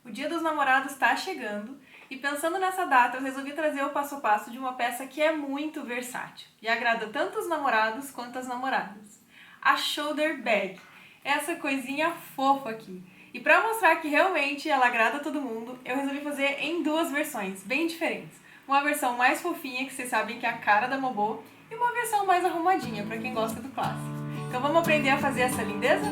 O Dia dos Namorados está chegando e pensando nessa data eu resolvi trazer o passo a passo de uma peça que é muito versátil e agrada tanto os namorados quanto as namoradas. A Shoulder Bag, essa coisinha fofa aqui. E para mostrar que realmente ela agrada todo mundo, eu resolvi fazer em duas versões bem diferentes. Uma versão mais fofinha, que vocês sabem que é a cara da Mobô, e uma versão mais arrumadinha, para quem gosta do clássico. Então vamos aprender a fazer essa lindeza?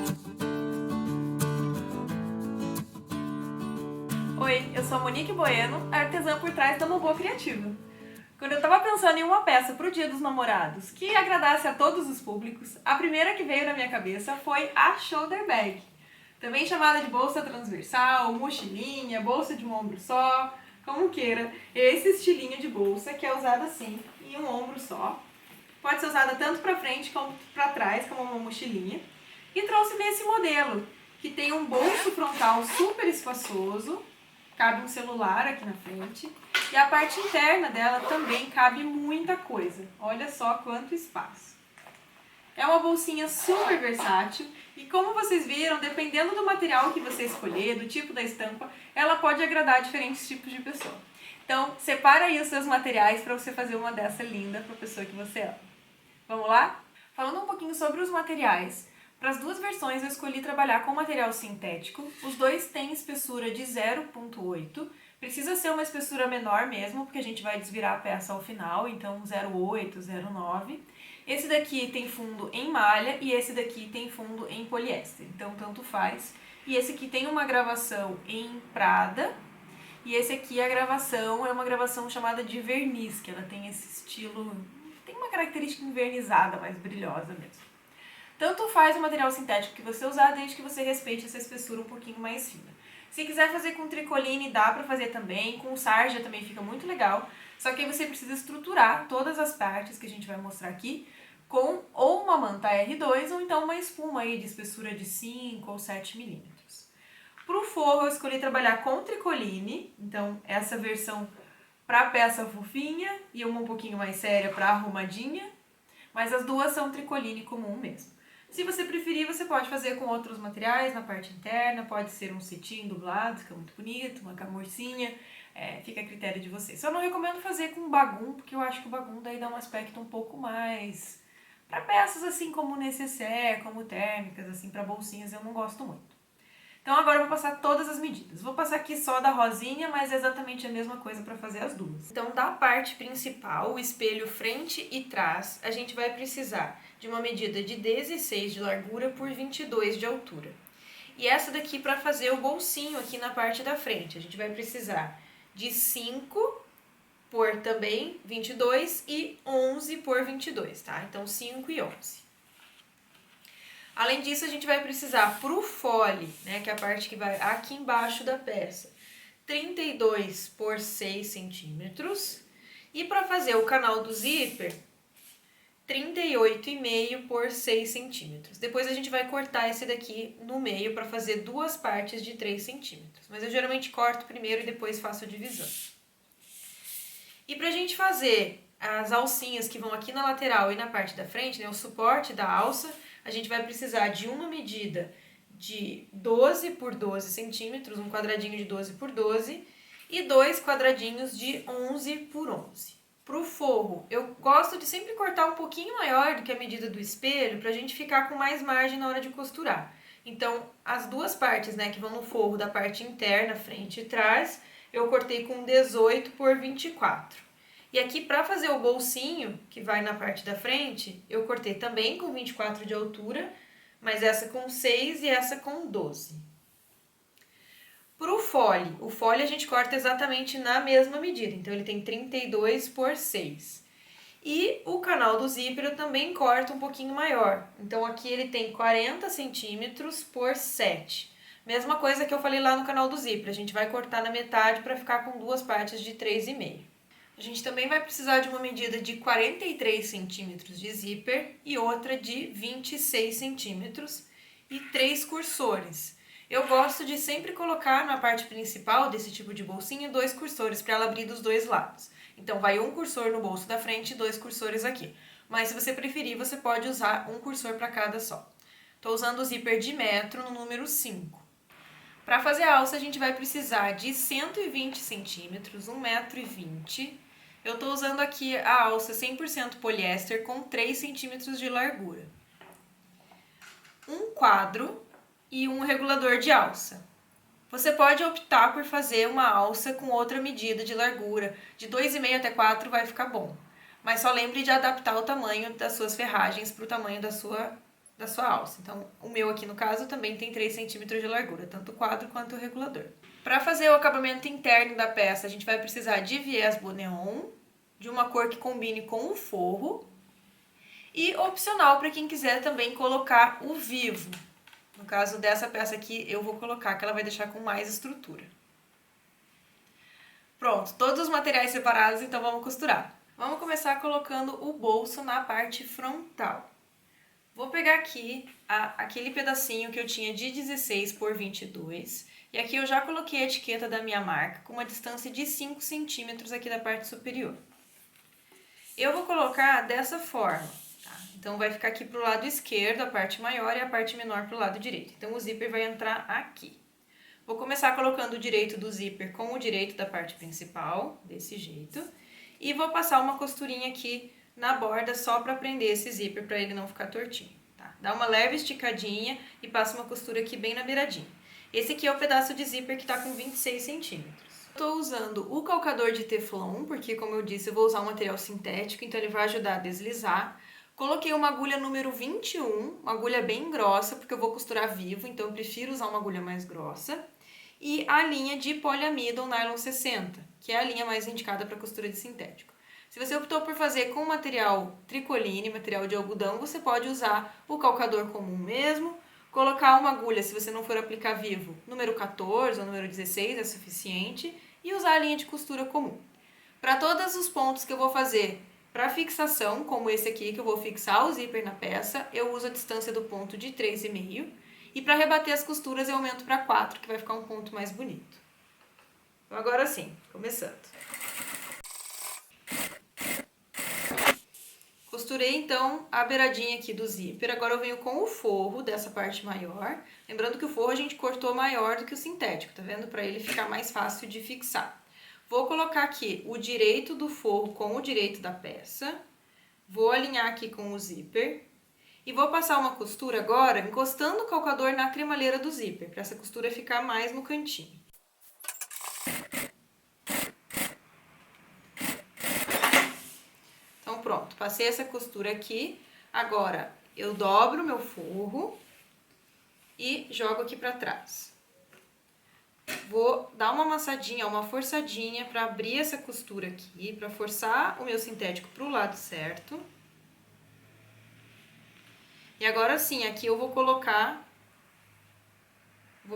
Oi, eu sou a Monique Bueno, artesã por trás da Mobô Criativa. Quando eu tava pensando em uma peça pro Dia dos Namorados que agradasse a todos os públicos, a primeira que veio na minha cabeça foi a Shoulder Bag. Também chamada de bolsa transversal, mochilinha, bolsa de um ombro só, como queira. Esse estilinho de bolsa que é usado assim, em um ombro só. Pode ser usada tanto para frente como para trás, como uma mochilinha. E trouxe nesse modelo, que tem um bolso frontal super espaçoso, cabe um celular aqui na frente, e a parte interna dela também cabe muita coisa. Olha só quanto espaço. É uma bolsinha super versátil e, como vocês viram, dependendo do material que você escolher, do tipo da estampa, ela pode agradar diferentes tipos de pessoa. Então, separa aí os seus materiais para você fazer uma dessa linda para a pessoa que você ama. Vamos lá? Falando um pouquinho sobre os materiais. Para as duas versões eu escolhi trabalhar com material sintético. Os dois têm espessura de 0,8. Precisa ser uma espessura menor mesmo, porque a gente vai desvirar a peça ao final, então 0,8, 0,9. Esse daqui tem fundo em malha e esse daqui tem fundo em poliéster, então tanto faz. E esse aqui tem uma gravação em prada, e esse aqui a gravação é uma gravação chamada de verniz, que ela tem esse estilo, tem uma característica envernizada, mais brilhosa mesmo. Tanto faz o material sintético que você usar, desde que você respeite essa espessura um pouquinho mais fina. Se quiser fazer com tricoline, dá pra fazer também, com sarja também fica muito legal, só que aí você precisa estruturar todas as partes que a gente vai mostrar aqui com ou uma manta R2 ou então uma espuma aí de espessura de 5 ou 7 milímetros. Pro forro eu escolhi trabalhar com tricoline, então essa versão pra peça fofinha e uma um pouquinho mais séria pra arrumadinha, mas as duas são tricoline comum mesmo. Se você preferir, você pode fazer com outros materiais na parte interna, pode ser um cetim dublado, fica muito bonito, uma camurcinha, fica a critério de vocês. Só não recomendo fazer com bagum, porque eu acho que o bagum daí dá um aspecto um pouco mais... Para peças assim como necessaire, como térmicas, assim, para bolsinhas eu não gosto muito. Então agora eu vou passar todas as medidas. Vou passar aqui só da rosinha, mas é exatamente a mesma coisa para fazer as duas. Então da parte principal, o espelho frente e trás, a gente vai precisar de uma medida de 16 de largura por 22 de altura. E essa daqui para fazer o bolsinho aqui na parte da frente, a gente vai precisar de 5 por também 22 e 11 por 22, tá? Então 5 e 11. Além disso, a gente vai precisar pro fole, né, que é a parte que vai aqui embaixo da peça, 32 por 6 centímetros. E para fazer o canal do zíper, 38,5 por 6 centímetros. Depois a gente vai cortar esse daqui no meio para fazer duas partes de 3 centímetros. Mas eu geralmente corto primeiro e depois faço a divisão. E para a gente fazer as alcinhas que vão aqui na lateral e na parte da frente, né, o suporte da alça, a gente vai precisar de uma medida de 12 por 12 centímetros, um quadradinho de 12 por 12, e dois quadradinhos de 11 por 11. Para o forro, eu gosto de sempre cortar um pouquinho maior do que a medida do espelho, para a gente ficar com mais margem na hora de costurar. Então, as duas partes, né, que vão no forro da parte interna, frente e trás, eu cortei com 18 por 24. E aqui, para fazer o bolsinho, que vai na parte da frente, eu cortei também com 24 de altura, mas essa com 6 e essa com 12. Para o fole a gente corta exatamente na mesma medida, então ele tem 32 por 6. E o canal do zíper eu também corto um pouquinho maior, então aqui ele tem 40 centímetros por 7. Mesma coisa que eu falei lá no canal do zíper, a gente vai cortar na metade para ficar com duas partes de 3,5. A gente também vai precisar de uma medida de 43 centímetros de zíper e outra de 26 centímetros e 3 cursores. Eu gosto de sempre colocar na parte principal desse tipo de bolsinha 2 cursores para ela abrir dos dois lados. Então vai um cursor no bolso da frente e 2 cursores aqui. Mas se você preferir, você pode usar um cursor para cada só. Estou usando o zíper de metro no número 5. Para fazer a alça, a gente vai precisar de 120 centímetros, 1,20 m. Eu estou usando aqui a alça 100% poliéster com 3 centímetros de largura. Um quadro e um regulador de alça. Você pode optar por fazer uma alça com outra medida de largura, de 2,5 até 4 vai ficar bom. Mas só lembre de adaptar o tamanho das suas ferragens para o tamanho da sua alça. Então, o meu aqui no caso também tem 3 centímetros de largura, tanto o quadro quanto o regulador. Para fazer o acabamento interno da peça, a gente vai precisar de viés boneon, de uma cor que combine com o forro, e opcional para quem quiser também colocar o vivo. No caso dessa peça aqui, eu vou colocar, que ela vai deixar com mais estrutura. Pronto, todos os materiais separados, então vamos costurar. Vamos começar colocando o bolso na parte frontal. Vou pegar aqui aquele pedacinho que eu tinha de 16 por 22. E aqui eu já coloquei a etiqueta da minha marca com uma distância de 5 centímetros aqui da parte superior. Eu vou colocar dessa forma. Então, vai ficar aqui pro lado esquerdo a parte maior e a parte menor pro lado direito. Então, o zíper vai entrar aqui. Vou começar colocando o direito do zíper com o direito da parte principal, desse jeito. E vou passar uma costurinha aqui na borda só para prender esse zíper, para ele não ficar tortinho. Tá? Dá uma leve esticadinha e passa uma costura aqui bem na beiradinha. Esse aqui é o pedaço de zíper que está com 26 centímetros. Estou usando o calcador de teflon, porque, como eu disse, eu vou usar um material sintético, então ele vai ajudar a deslizar. Coloquei uma agulha número 21, uma agulha bem grossa, porque eu vou costurar vivo, então eu prefiro usar uma agulha mais grossa. E a linha de poliamida ou nylon 60, que é a linha mais indicada para costura de sintético. Se você optou por fazer com material tricoline, material de algodão, você pode usar o calcador comum mesmo, colocar uma agulha, se você não for aplicar vivo, número 14 ou número 16 é suficiente, e usar a linha de costura comum. Para todos os pontos que eu vou fazer para fixação, como esse aqui, que eu vou fixar o zíper na peça, eu uso a distância do ponto de 3,5. E para rebater as costuras eu aumento para 4, que vai ficar um ponto mais bonito. Então agora sim, começando. Costurei então a beiradinha aqui do zíper, agora eu venho com o forro dessa parte maior. Lembrando que o forro a gente cortou maior do que o sintético, tá vendo? Para ele ficar mais fácil de fixar. Vou colocar aqui o direito do forro com o direito da peça. Vou alinhar aqui com o zíper. E vou passar uma costura agora, encostando o calcador na cremalheira do zíper, para essa costura ficar mais no cantinho. Então pronto, passei essa costura aqui. Agora eu dobro meu forro e jogo aqui para trás. Vou dar uma amassadinha, uma forçadinha para abrir essa costura aqui, para forçar o meu sintético para o lado certo. E agora sim, aqui eu vou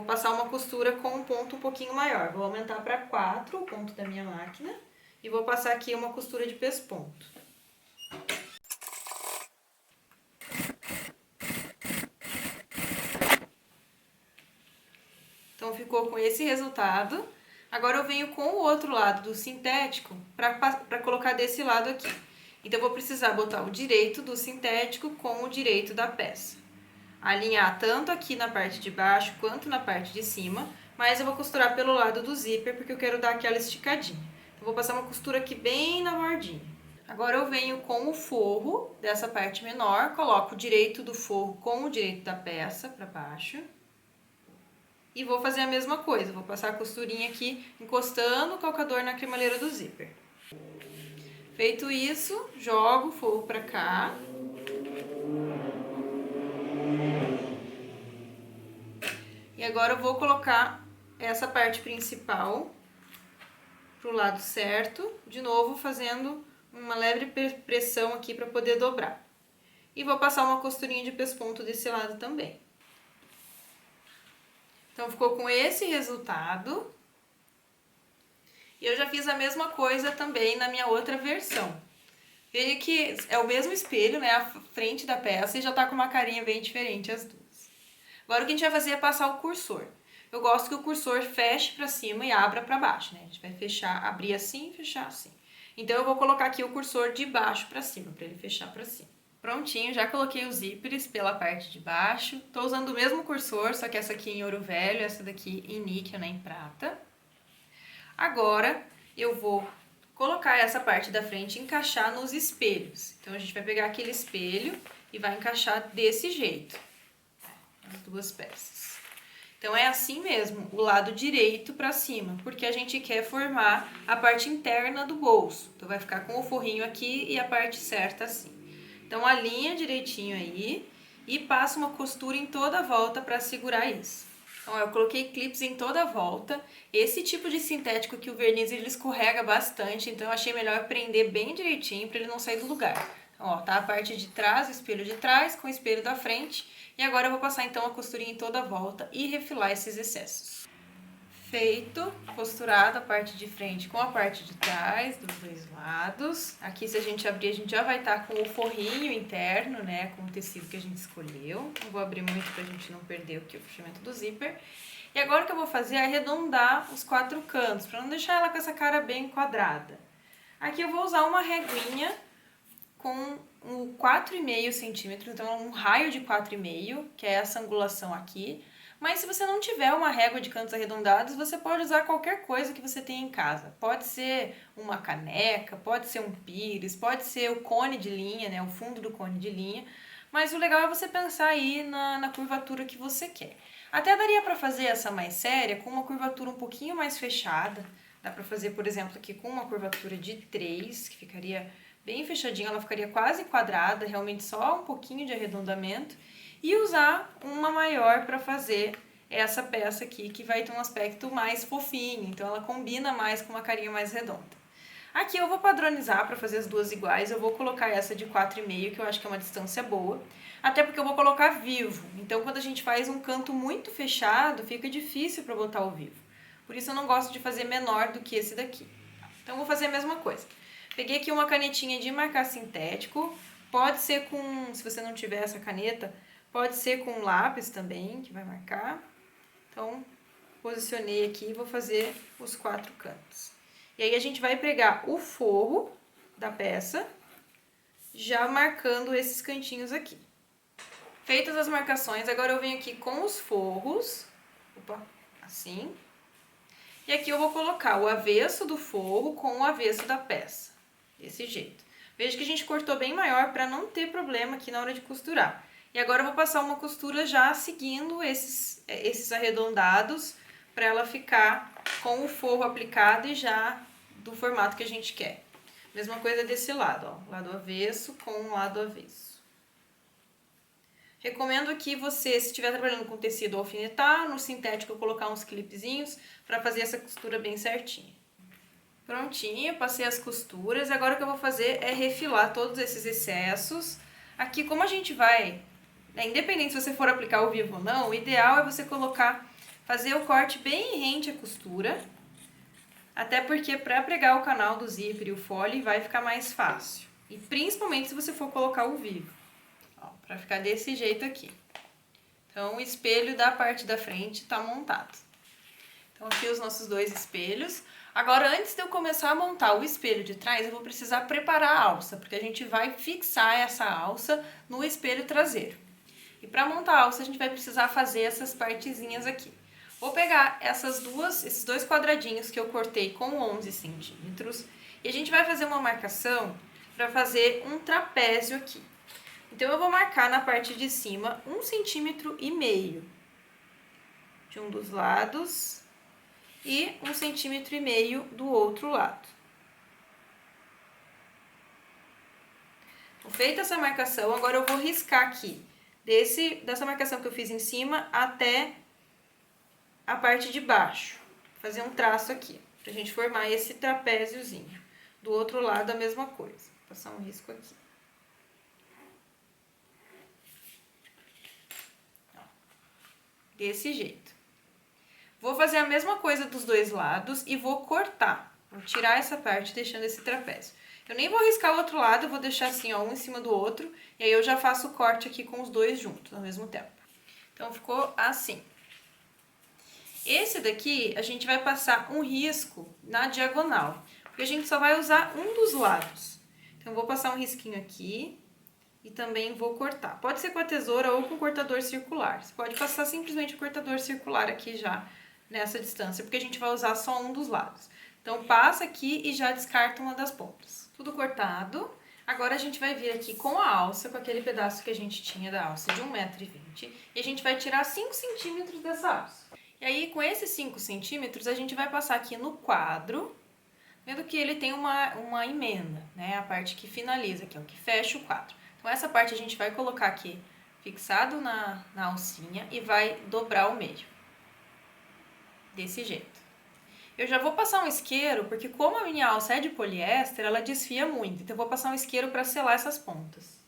passar uma costura com um ponto um pouquinho maior. Vou aumentar para 4 o ponto da minha máquina e vou passar aqui uma costura de pesponto. Então, ficou com esse resultado. Agora, eu venho com o outro lado do sintético para colocar desse lado aqui. Então, eu vou precisar botar o direito do sintético com o direito da peça. Alinhar tanto aqui na parte de baixo quanto na parte de cima, mas eu vou costurar pelo lado do zíper porque eu quero dar aquela esticadinha. Então, vou passar uma costura aqui bem na bordinha. Agora, eu venho com o forro dessa parte menor, coloco o direito do forro com o direito da peça para baixo. E vou fazer a mesma coisa, vou passar a costurinha aqui, encostando o calcador na cremalheira do zíper. Feito isso, jogo o forro pra cá. E agora eu vou colocar essa parte principal pro lado certo, de novo fazendo uma leve pressão aqui para poder dobrar. E vou passar uma costurinha de pesponto desse lado também. Então, ficou com esse resultado. E eu já fiz a mesma coisa também na minha outra versão. Veja que é o mesmo espelho, né? A frente da peça e já tá com uma carinha bem diferente as duas. Agora, o que a gente vai fazer é passar o cursor. Eu gosto que o cursor feche pra cima e abra pra baixo, né? A gente vai fechar, abrir assim e fechar assim. Então, eu vou colocar aqui o cursor de baixo pra cima, pra ele fechar pra cima. Prontinho, já coloquei os zíperes pela parte de baixo. Tô usando o mesmo cursor, só que essa aqui em ouro velho, essa daqui em níquel, né, em prata. Agora eu vou colocar essa parte da frente e encaixar nos espelhos. Então a gente vai pegar aquele espelho e vai encaixar desse jeito, as duas peças. Então é assim mesmo, o lado direito para cima, porque a gente quer formar a parte interna do bolso. Então vai ficar com o forrinho aqui e a parte certa assim. Então alinha direitinho aí e passa uma costura em toda a volta para segurar isso. Então eu coloquei clips em toda a volta. Esse tipo de sintético que o verniz ele escorrega bastante, então eu achei melhor prender bem direitinho para ele não sair do lugar. Então ó, tá a parte de trás, o espelho de trás com o espelho da frente. E agora eu vou passar então a costurinha em toda a volta e refilar esses excessos. Feito, costurado a parte de frente com a parte de trás, dos dois lados. Aqui se a gente abrir, a gente já vai estar com o forrinho interno, né, com o tecido que a gente escolheu. Não vou abrir muito pra gente não perder aqui o fechamento do zíper. E agora o que eu vou fazer é arredondar os 4 cantos, pra não deixar ela com essa cara bem quadrada. Aqui eu vou usar uma reguinha com um 4,5 centímetros, então um raio de 4,5, que é essa angulação aqui. Mas se você não tiver uma régua de cantos arredondados, você pode usar qualquer coisa que você tenha em casa. Pode ser uma caneca, pode ser um pires, pode ser o cone de linha, né, o fundo do cone de linha. Mas o legal é você pensar aí na curvatura que você quer. Até daria para fazer essa mais séria com uma curvatura um pouquinho mais fechada. Dá para fazer, por exemplo, aqui com uma curvatura de 3, que ficaria bem fechadinha, ela ficaria quase quadrada, realmente só um pouquinho de arredondamento. E usar uma maior para fazer essa peça aqui, que vai ter um aspecto mais fofinho, então ela combina mais com uma carinha mais redonda. Aqui eu vou padronizar para fazer as duas iguais, eu vou colocar essa de 4,5, que eu acho que é uma distância boa, até porque eu vou colocar vivo, então quando a gente faz um canto muito fechado, fica difícil para botar o vivo. Por isso eu não gosto de fazer menor do que esse daqui. Então eu vou fazer a mesma coisa. Peguei aqui uma canetinha de marcar sintético, pode ser com, se você não tiver essa caneta, pode ser com lápis também, que vai marcar. Então, posicionei aqui e vou fazer os 4 cantos. E aí a gente vai pregar o forro da peça, já marcando esses cantinhos aqui. Feitas as marcações, agora eu venho aqui com os forros, assim. E aqui eu vou colocar o avesso do forro com o avesso da peça, desse jeito. Veja que a gente cortou bem maior para não ter problema aqui na hora de costurar. E agora eu vou passar uma costura já seguindo esses arredondados para ela ficar com o forro aplicado e já do formato que a gente quer. Mesma coisa desse lado, ó, lado avesso com o lado avesso. Recomendo que você, se estiver trabalhando com tecido, alfinetar, no sintético colocar uns clipezinhos para fazer essa costura bem certinha. Prontinho, passei as costuras, agora o que eu vou fazer é refilar todos esses excessos. Aqui, como a gente vai... Independente se você for aplicar o vivo ou não, o ideal é você fazer o corte bem rente à costura, até porque para pregar o canal do zíper e o fole vai ficar mais fácil. E principalmente se você for colocar o vivo, para ficar desse jeito aqui. Então o espelho da parte da frente está montado. Então aqui os nossos 2 espelhos. Agora, antes de eu começar a montar o espelho de trás, eu vou precisar preparar a alça, porque a gente vai fixar essa alça no espelho traseiro. E para montar a alça, a gente vai precisar fazer essas partezinhas aqui. Vou pegar esses 2 quadradinhos que eu cortei com 11 centímetros e a gente vai fazer uma marcação para fazer um trapézio aqui. Então, eu vou marcar na parte de cima 1,5 centímetro de um dos lados e 1,5 centímetro do outro lado. Feita essa marcação, agora eu vou riscar aqui. Dessa marcação que eu fiz em cima até a parte de baixo. Fazer um traço aqui, pra gente formar esse trapéziozinho. Do outro lado a mesma coisa. Vou passar um risco aqui. Desse jeito. Vou fazer a mesma coisa dos 2 lados e vou cortar. Vou tirar essa parte deixando esse trapézio. Eu nem vou riscar o outro lado, eu vou deixar assim, ó, um em cima do outro. E aí eu já faço o corte aqui com os 2 juntos, ao mesmo tempo. Então, ficou assim. Esse daqui, a gente vai passar um risco na diagonal. Porque a gente só vai usar um dos lados. Então, eu vou passar um risquinho aqui. e também vou cortar. Pode ser com a tesoura ou com o cortador circular. Você pode passar simplesmente o cortador circular aqui já nessa distância, porque a gente vai usar só um dos lados. Então, passa aqui e já descarta uma das pontas. Tudo cortado. Agora a gente vai vir aqui com a alça, com aquele pedaço que a gente tinha da alça de 1,20 m, e a gente vai tirar 5 centímetros dessa alça. E aí, com esses 5 centímetros, a gente vai passar aqui no quadro, vendo que ele tem uma emenda, né? A parte que finaliza aqui, ó, que fecha o quadro. Então, essa parte a gente vai colocar aqui fixado na alcinha e vai dobrar o meio. Desse jeito. Eu já vou passar um isqueiro, porque como a minha alça é de poliéster, ela desfia muito. Então, eu vou passar um isqueiro para selar essas pontas.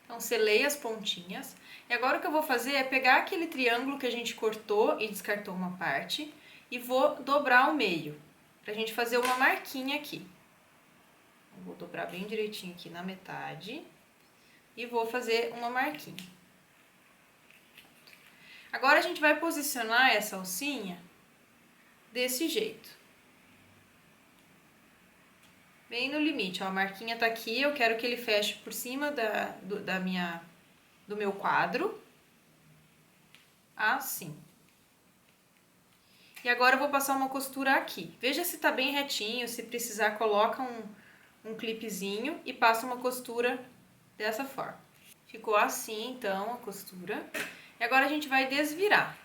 Então, selei as pontinhas. E agora o que eu vou fazer é pegar aquele triângulo que a gente cortou e descartou uma parte e vou dobrar o meio, pra gente fazer uma marquinha aqui. Eu vou dobrar bem direitinho aqui na metade e vou fazer uma marquinha. Agora a gente vai posicionar essa alcinha desse jeito. Bem no limite, ó, a marquinha tá aqui, eu quero que ele feche por cima do meu quadro, assim. E agora eu vou passar uma costura aqui. Veja se tá bem retinho, se precisar coloca um clipezinho e passa uma costura dessa forma. Ficou assim então a costura. E agora a gente vai desvirar.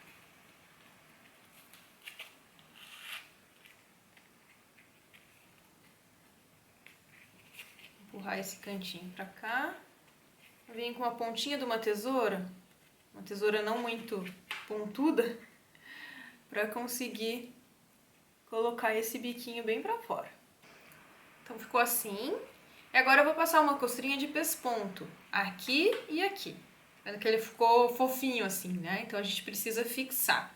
Empurrar esse cantinho pra cá. Vem com a pontinha de uma tesoura não muito pontuda, para conseguir colocar esse biquinho bem pra fora. Então ficou assim. E agora eu vou passar uma costurinha de pesponto aqui e aqui. Vendo que ele ficou fofinho assim, né? Então a gente precisa fixar.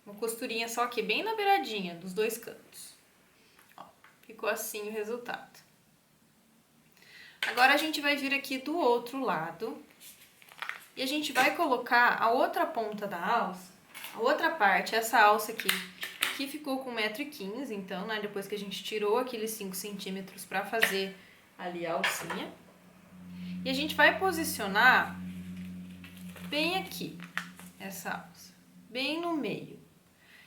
Uma costurinha só aqui, bem na beiradinha dos dois cantos. Ó, ficou assim o resultado. Agora a gente vai vir aqui do outro lado e a gente vai colocar a outra ponta da alça, a outra parte, essa alça aqui, que ficou com 1,15 m, então, né, depois que a gente tirou aqueles 5 centímetros para fazer ali a alcinha. E a gente vai posicionar bem aqui, essa alça, bem no meio.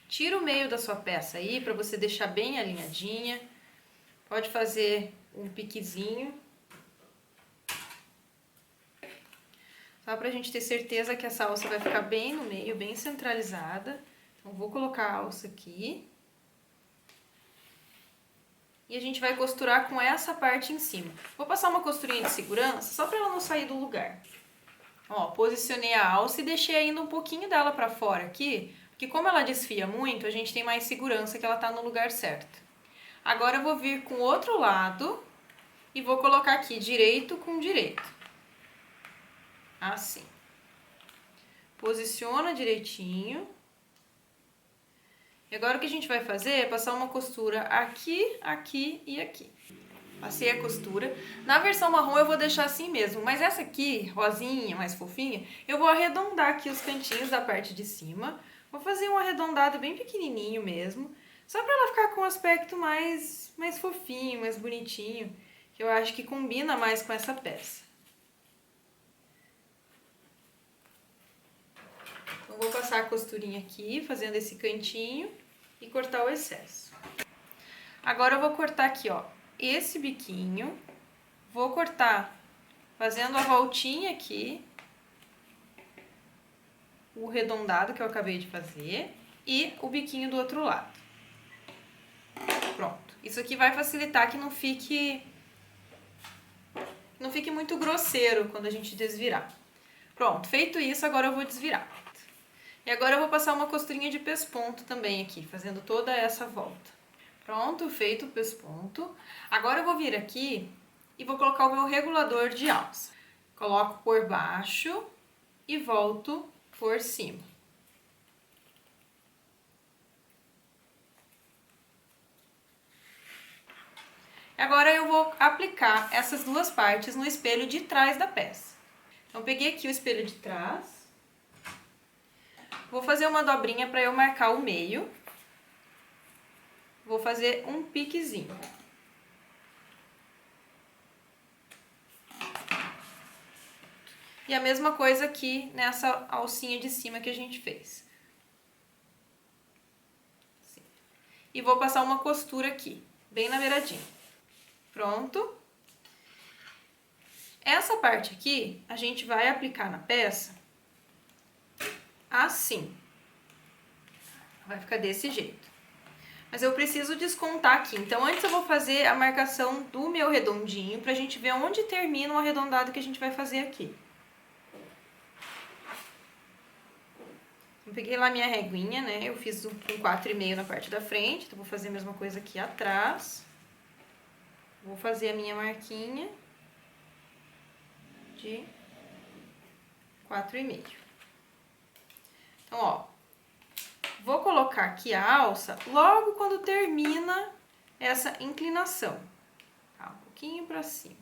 Tira o meio da sua peça aí, para você deixar bem alinhadinha. Pode fazer um piquezinho. Só pra gente ter certeza que essa alça vai ficar bem no meio, bem centralizada. Então, vou colocar a alça aqui. E a gente vai costurar com essa parte em cima. Vou passar uma costurinha de segurança, só pra ela não sair do lugar. Ó, posicionei a alça e deixei ainda um pouquinho dela pra fora aqui, porque como ela desfia muito, a gente tem mais segurança que ela tá no lugar certo. Agora eu vou vir com o outro lado e vou colocar aqui direito com direito. Assim. Posiciona direitinho. E agora o que a gente vai fazer é passar uma costura aqui, aqui e aqui. Passei a costura. Na versão marrom eu vou deixar assim mesmo, mas essa aqui, rosinha, mais fofinha, eu vou arredondar aqui os cantinhos da parte de cima. Vou fazer um arredondado bem pequenininho mesmo, só pra ela ficar com um aspecto mais fofinho, mais bonitinho, que eu acho que combina mais com essa peça. Então, vou passar a costurinha aqui, fazendo esse cantinho e cortar o excesso. Agora eu vou cortar aqui, ó, esse biquinho, vou cortar fazendo a voltinha aqui, o arredondado que eu acabei de fazer e o biquinho do outro lado. Pronto. Isso aqui vai facilitar que não fique muito grosseiro quando a gente desvirar. Pronto, feito isso, agora eu vou desvirar. E agora eu vou passar uma costurinha de pesponto também aqui, fazendo toda essa volta. Pronto, feito o pesponto. Agora eu vou vir aqui e vou colocar o meu regulador de alça. Coloco por baixo e volto por cima. Agora eu vou aplicar essas duas partes no espelho de trás da peça. Então, peguei aqui o espelho de trás. Vou fazer uma dobrinha para eu marcar o meio. Vou fazer um piquezinho. E a mesma coisa aqui nessa alcinha de cima que a gente fez. Assim. E vou passar uma costura aqui, bem na beiradinha. Pronto. Essa parte aqui, a gente vai aplicar na peça assim. Vai ficar desse jeito. Mas eu preciso descontar aqui. Então, antes eu vou fazer a marcação do meu redondinho pra gente ver onde termina o arredondado que a gente vai fazer aqui. Eu peguei lá minha reguinha, né? Eu fiz com 4,5 na parte da frente. Então, vou fazer a mesma coisa aqui atrás. Vou fazer a minha marquinha de 4,5. Então, ó, vou colocar aqui a alça logo quando termina essa inclinação, tá? Um pouquinho pra cima.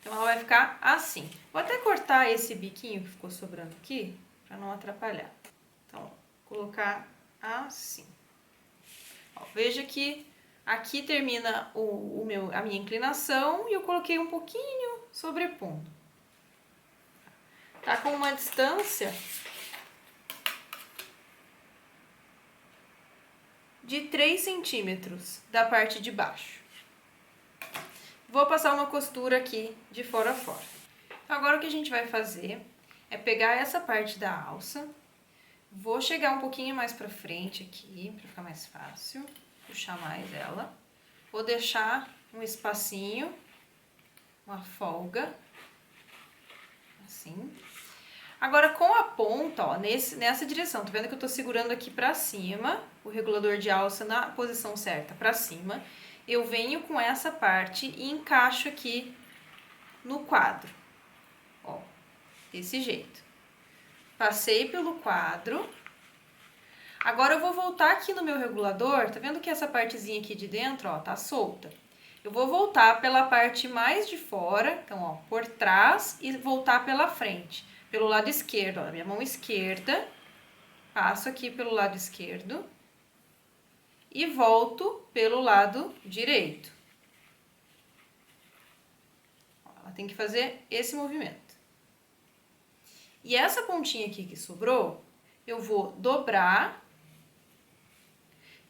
Então, ela vai ficar assim. Vou até cortar esse biquinho que ficou sobrando aqui, pra não atrapalhar. Então, ó, colocar assim. Ó, veja que aqui termina a minha inclinação e eu coloquei um pouquinho sobrepondo. Tá com uma distância de 3 centímetros da parte de baixo. Vou passar uma costura aqui de fora a fora. Agora o que a gente vai fazer é pegar essa parte da alça, vou chegar um pouquinho mais pra frente aqui, pra ficar mais fácil, puxar mais ela. Vou deixar um espacinho, uma folga, assim. Agora, com a ponta, ó, nessa direção, tá vendo que eu tô segurando aqui pra cima, o regulador de alça na posição certa pra cima, eu venho com essa parte e encaixo aqui no quadro, ó, desse jeito. Passei pelo quadro. Agora eu vou voltar aqui no meu regulador, tá vendo que essa partezinha aqui de dentro, ó, tá solta? Eu vou voltar pela parte mais de fora, então, ó, por trás e voltar pela frente. Pelo lado esquerdo, ó, minha mão esquerda, passo aqui pelo lado esquerdo e volto pelo lado direito. Ó, ela tem que fazer esse movimento. E essa pontinha aqui que sobrou, eu vou dobrar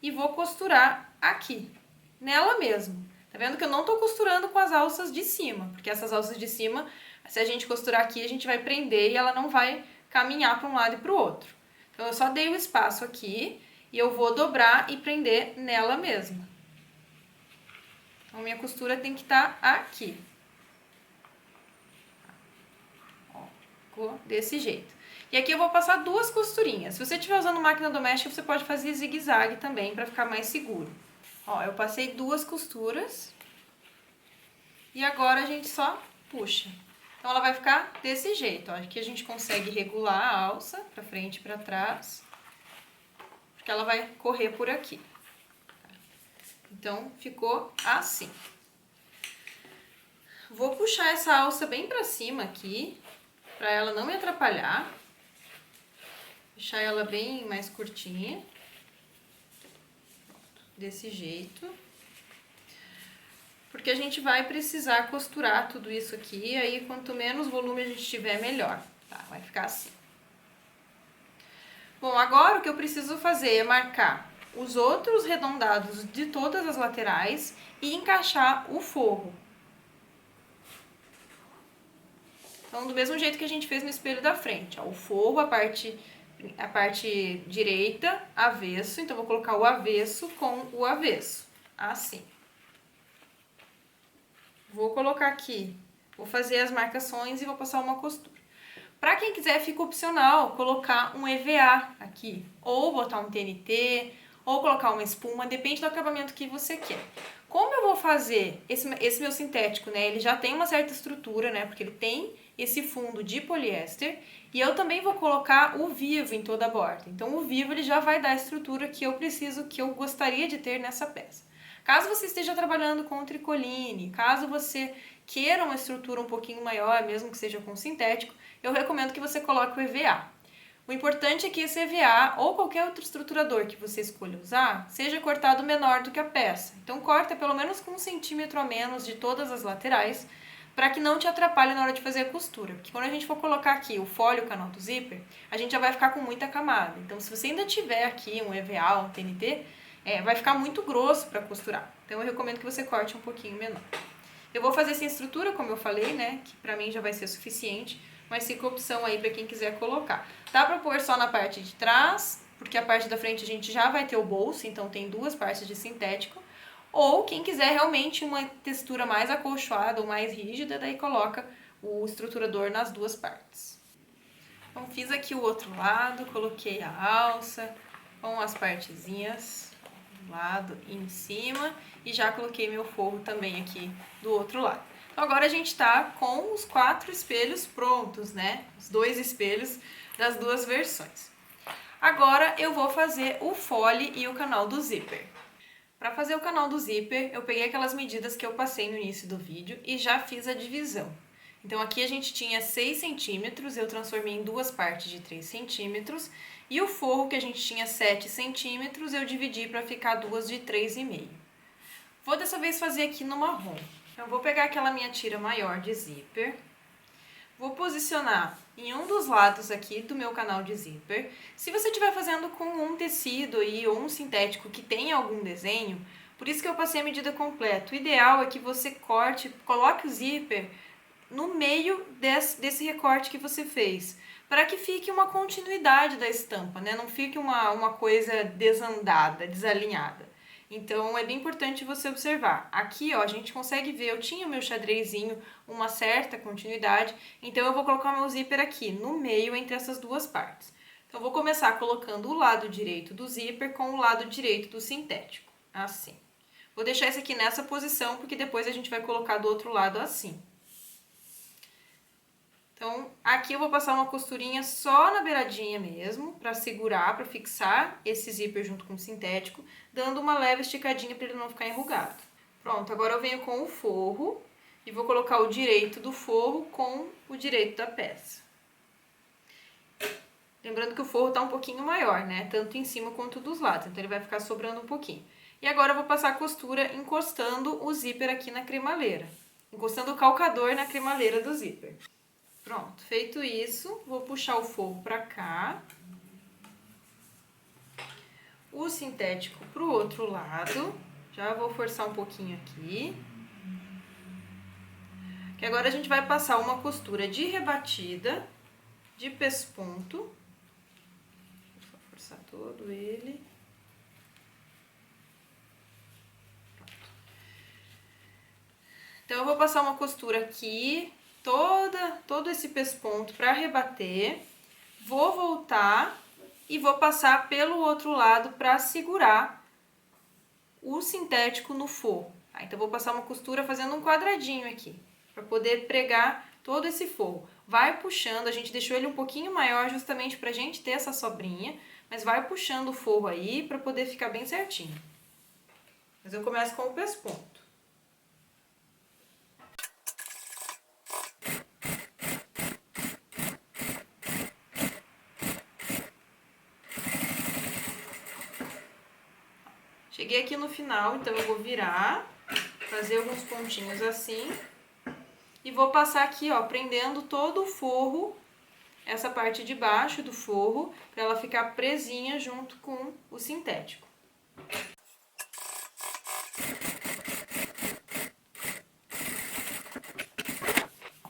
e vou costurar aqui, nela mesmo. Tá vendo que eu não tô costurando com as alças de cima, porque essas alças de cima, se a gente costurar aqui, a gente vai prender e ela não vai caminhar para um lado e para o outro. Então, eu só dei o espaço aqui e eu vou dobrar e prender nela mesma. Então, minha costura tem que estar aqui. Ó, ficou desse jeito. E aqui eu vou passar 2 costurinhas. Se você estiver usando máquina doméstica, você pode fazer zigue-zague também, para ficar mais seguro. Ó, eu passei 2 costuras. E agora a gente só puxa. Então, ela vai ficar desse jeito, ó. Aqui a gente consegue regular a alça pra frente e pra trás, porque ela vai correr por aqui. Então, ficou assim. Vou puxar essa alça bem pra cima aqui, pra ela não me atrapalhar. Deixar ela bem mais curtinha. Desse jeito. Porque a gente vai precisar costurar tudo isso aqui, aí quanto menos volume a gente tiver, melhor, tá? Vai ficar assim. Bom, agora o que eu preciso fazer é marcar os outros redondados de todas as laterais e encaixar o forro. Então, do mesmo jeito que a gente fez no espelho da frente, ó, o forro, a parte direita, avesso, então vou colocar o avesso com o avesso, assim. Vou colocar aqui, vou fazer as marcações e vou passar uma costura. Para quem quiser, fica opcional colocar um EVA aqui, ou botar um TNT, ou colocar uma espuma, depende do acabamento que você quer. Como eu vou fazer esse meu sintético, né, ele já tem uma certa estrutura, né, porque ele tem esse fundo de poliéster, e eu também vou colocar o vivo em toda a borda. Então, o vivo ele já vai dar a estrutura que eu preciso, que eu gostaria de ter nessa peça. Caso você esteja trabalhando com tricoline, caso você queira uma estrutura um pouquinho maior, mesmo que seja com sintético, eu recomendo que você coloque o EVA. O importante é que esse EVA ou qualquer outro estruturador que você escolha usar, seja cortado menor do que a peça. Então corta pelo menos com 1 centímetro a menos de todas as laterais, para que não te atrapalhe na hora de fazer a costura. Porque quando a gente for colocar aqui o fole, o canal do zíper, a gente já vai ficar com muita camada. Então, se você ainda tiver aqui um EVA, um TNT, vai ficar muito grosso para costurar. Então, eu recomendo que você corte um pouquinho menor. Eu vou fazer sem estrutura, como eu falei, né? Que pra mim já vai ser suficiente, mas fica a opção aí pra quem quiser colocar. Dá pra pôr só na parte de trás, porque a parte da frente a gente já vai ter o bolso, então tem duas partes de sintético. Ou quem quiser realmente uma textura mais acolchoada ou mais rígida, daí coloca o estruturador nas duas partes. Então fiz aqui o outro lado, coloquei a alça com as partezinhas do lado e em cima e já coloquei meu forro também aqui do outro lado. Então agora a gente tá com os 4 espelhos prontos, né? Os 2 espelhos das duas versões. Agora eu vou fazer o fole e o canal do zíper. Para fazer o canal do zíper, eu peguei aquelas medidas que eu passei no início do vídeo e já fiz a divisão. Então aqui a gente tinha 6 centímetros, eu transformei em duas partes de 3 centímetros. E o forro que a gente tinha 7 centímetros, eu dividi para ficar duas de 3,5. Vou dessa vez fazer aqui no marrom. Então eu vou pegar aquela minha tira maior de zíper. Vou posicionar em um dos lados aqui do meu canal de zíper. Se você estiver fazendo com um tecido aí, ou um sintético que tenha algum desenho, por isso que eu passei a medida completa. O ideal é que você coloque o zíper no meio desse recorte que você fez, para que fique uma continuidade da estampa, né? Não fique uma coisa desandada, desalinhada. Então, é bem importante você observar. Aqui, ó, a gente consegue ver, eu tinha o meu xadrezinho, uma certa continuidade, então eu vou colocar o meu zíper aqui, no meio, entre essas duas partes. Então, eu vou começar colocando o lado direito do zíper com o lado direito do sintético, assim. Vou deixar esse aqui nessa posição, porque depois a gente vai colocar do outro lado assim. Então, aqui eu vou passar uma costurinha só na beiradinha mesmo, para segurar, para fixar esse zíper junto com o sintético, dando uma leve esticadinha para ele não ficar enrugado. Pronto, agora eu venho com o forro e vou colocar o direito do forro com o direito da peça. Lembrando que o forro tá um pouquinho maior, né? Tanto em cima quanto dos lados, então ele vai ficar sobrando um pouquinho. E agora eu vou passar a costura encostando o zíper aqui na cremaleira, encostando o calcador na cremaleira do zíper. Pronto, feito isso, vou puxar o forro pra cá, o sintético pro outro lado, já vou forçar um pouquinho aqui, que agora a gente vai passar uma costura de rebatida, de pesponto, vou forçar todo ele. Pronto. Então, eu vou passar uma costura aqui, todo esse pesponto para rebater, vou voltar e vou passar pelo outro lado para segurar o sintético no forro. Então, vou passar uma costura fazendo um quadradinho aqui, para poder pregar todo esse forro. Vai puxando, a gente deixou ele um pouquinho maior justamente para a gente ter essa sobrinha, mas vai puxando o forro aí para poder ficar bem certinho. Mas eu começo com o pesponto. Cheguei aqui no final, então eu vou virar, fazer alguns pontinhos assim e vou passar aqui, ó, prendendo todo o forro, essa parte de baixo do forro, para ela ficar presinha junto com o sintético.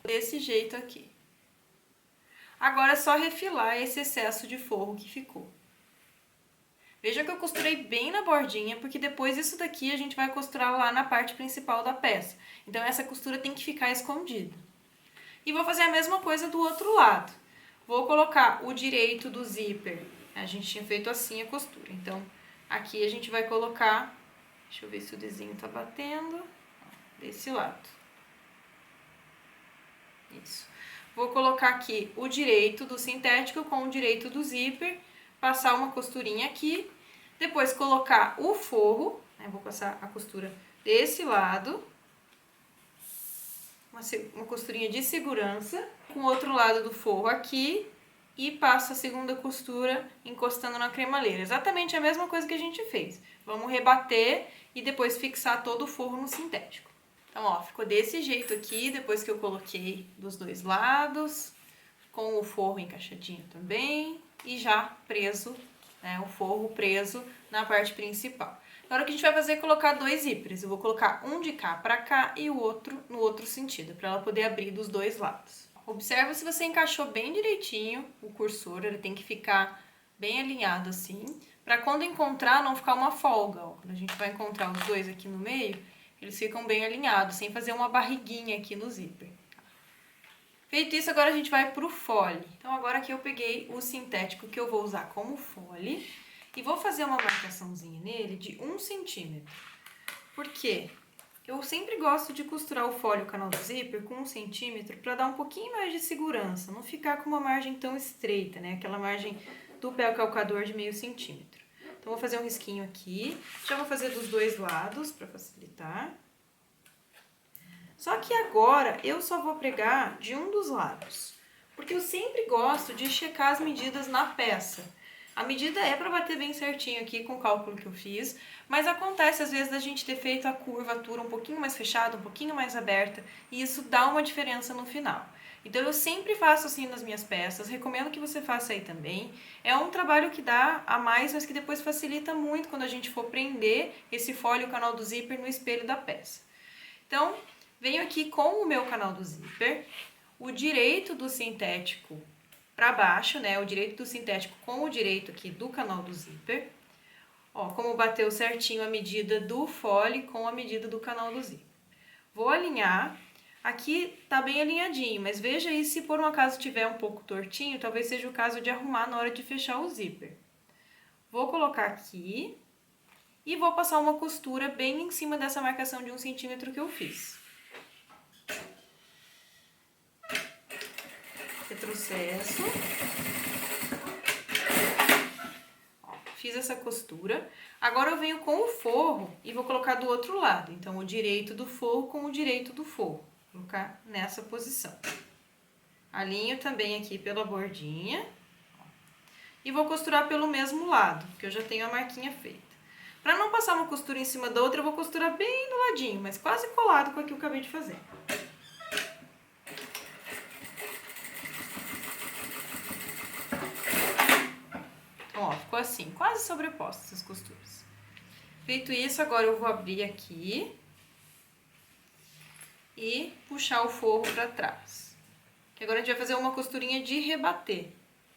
Desse jeito aqui. Agora é só refilar esse excesso de forro que ficou. Veja que eu costurei bem na bordinha, porque depois isso daqui a gente vai costurar lá na parte principal da peça. Então, essa costura tem que ficar escondida. E vou fazer a mesma coisa do outro lado. Vou colocar o direito do zíper. A gente tinha feito assim a costura. Então, aqui a gente vai colocar... Deixa eu ver se o desenho tá batendo. Desse lado. Isso. Vou colocar aqui o direito do sintético com o direito do zíper. Passar uma costurinha aqui, depois colocar o forro, né? Vou passar a costura desse lado, uma costurinha de segurança, com o outro lado do forro aqui, e passo a segunda costura encostando na cremaleira. Exatamente a mesma coisa que a gente fez. Vamos rebater e depois fixar todo o forro no sintético. Então, ó, ficou desse jeito aqui, depois que eu coloquei dos dois lados, com o forro encaixadinho também, e já preso, né, o forro preso na parte principal. Agora o que a gente vai fazer é colocar 2 zíperes. Eu vou colocar um de cá para cá e o outro no outro sentido, para ela poder abrir dos dois lados. Observa se você encaixou bem direitinho o cursor, ele tem que ficar bem alinhado assim, para quando encontrar não ficar uma folga. Ó. Quando a gente vai encontrar os dois aqui no meio, eles ficam bem alinhados, sem fazer uma barriguinha aqui no zíper. Feito isso, agora a gente vai pro fole. Então agora aqui eu peguei o sintético que eu vou usar como fole e vou fazer uma marcaçãozinha nele de 1 centímetro. Por quê? Eu sempre gosto de costurar o fole, o canal do zíper, com 1 centímetro para dar um pouquinho mais de segurança, não ficar com uma margem tão estreita, né? Aquela margem do pé calcador de meio centímetro. Então vou fazer um risquinho aqui, já vou fazer dos dois lados para facilitar. Só que agora eu só vou pregar de um dos lados, porque eu sempre gosto de checar as medidas na peça. A medida é para bater bem certinho aqui com o cálculo que eu fiz, mas acontece às vezes da gente ter feito a curvatura um pouquinho mais fechada, um pouquinho mais aberta, e isso dá uma diferença no final. Então eu sempre faço assim nas minhas peças, recomendo que você faça aí também. É um trabalho que dá a mais, mas que depois facilita muito quando a gente for prender esse fole e o canal do zíper no espelho da peça. Então, venho aqui com o meu canal do zíper, o direito do sintético para baixo, né? O direito do sintético com o direito aqui do canal do zíper. Ó, como bateu certinho a medida do fole com a medida do canal do zíper. Vou alinhar. Aqui tá bem alinhadinho, mas veja aí se por um acaso tiver um pouco tortinho, talvez seja o caso de arrumar na hora de fechar o zíper. Vou colocar aqui e vou passar uma costura bem em cima dessa marcação de 1 centímetro que eu fiz. Retrocesso. Ó, fiz essa costura. Agora eu venho com o forro e vou colocar do outro lado. Então, o direito do forro com o direito do forro. Vou colocar nessa posição. Alinho também aqui pela bordinha. E vou costurar pelo mesmo lado, porque eu já tenho a marquinha feita. Para não passar uma costura em cima da outra, eu vou costurar bem do ladinho, mas quase colado com a que eu acabei de fazer. Então, ó, ficou assim, quase sobrepostas as costuras. Feito isso, agora eu vou abrir aqui e puxar o forro para trás. Que agora a gente vai fazer uma costurinha de rebater,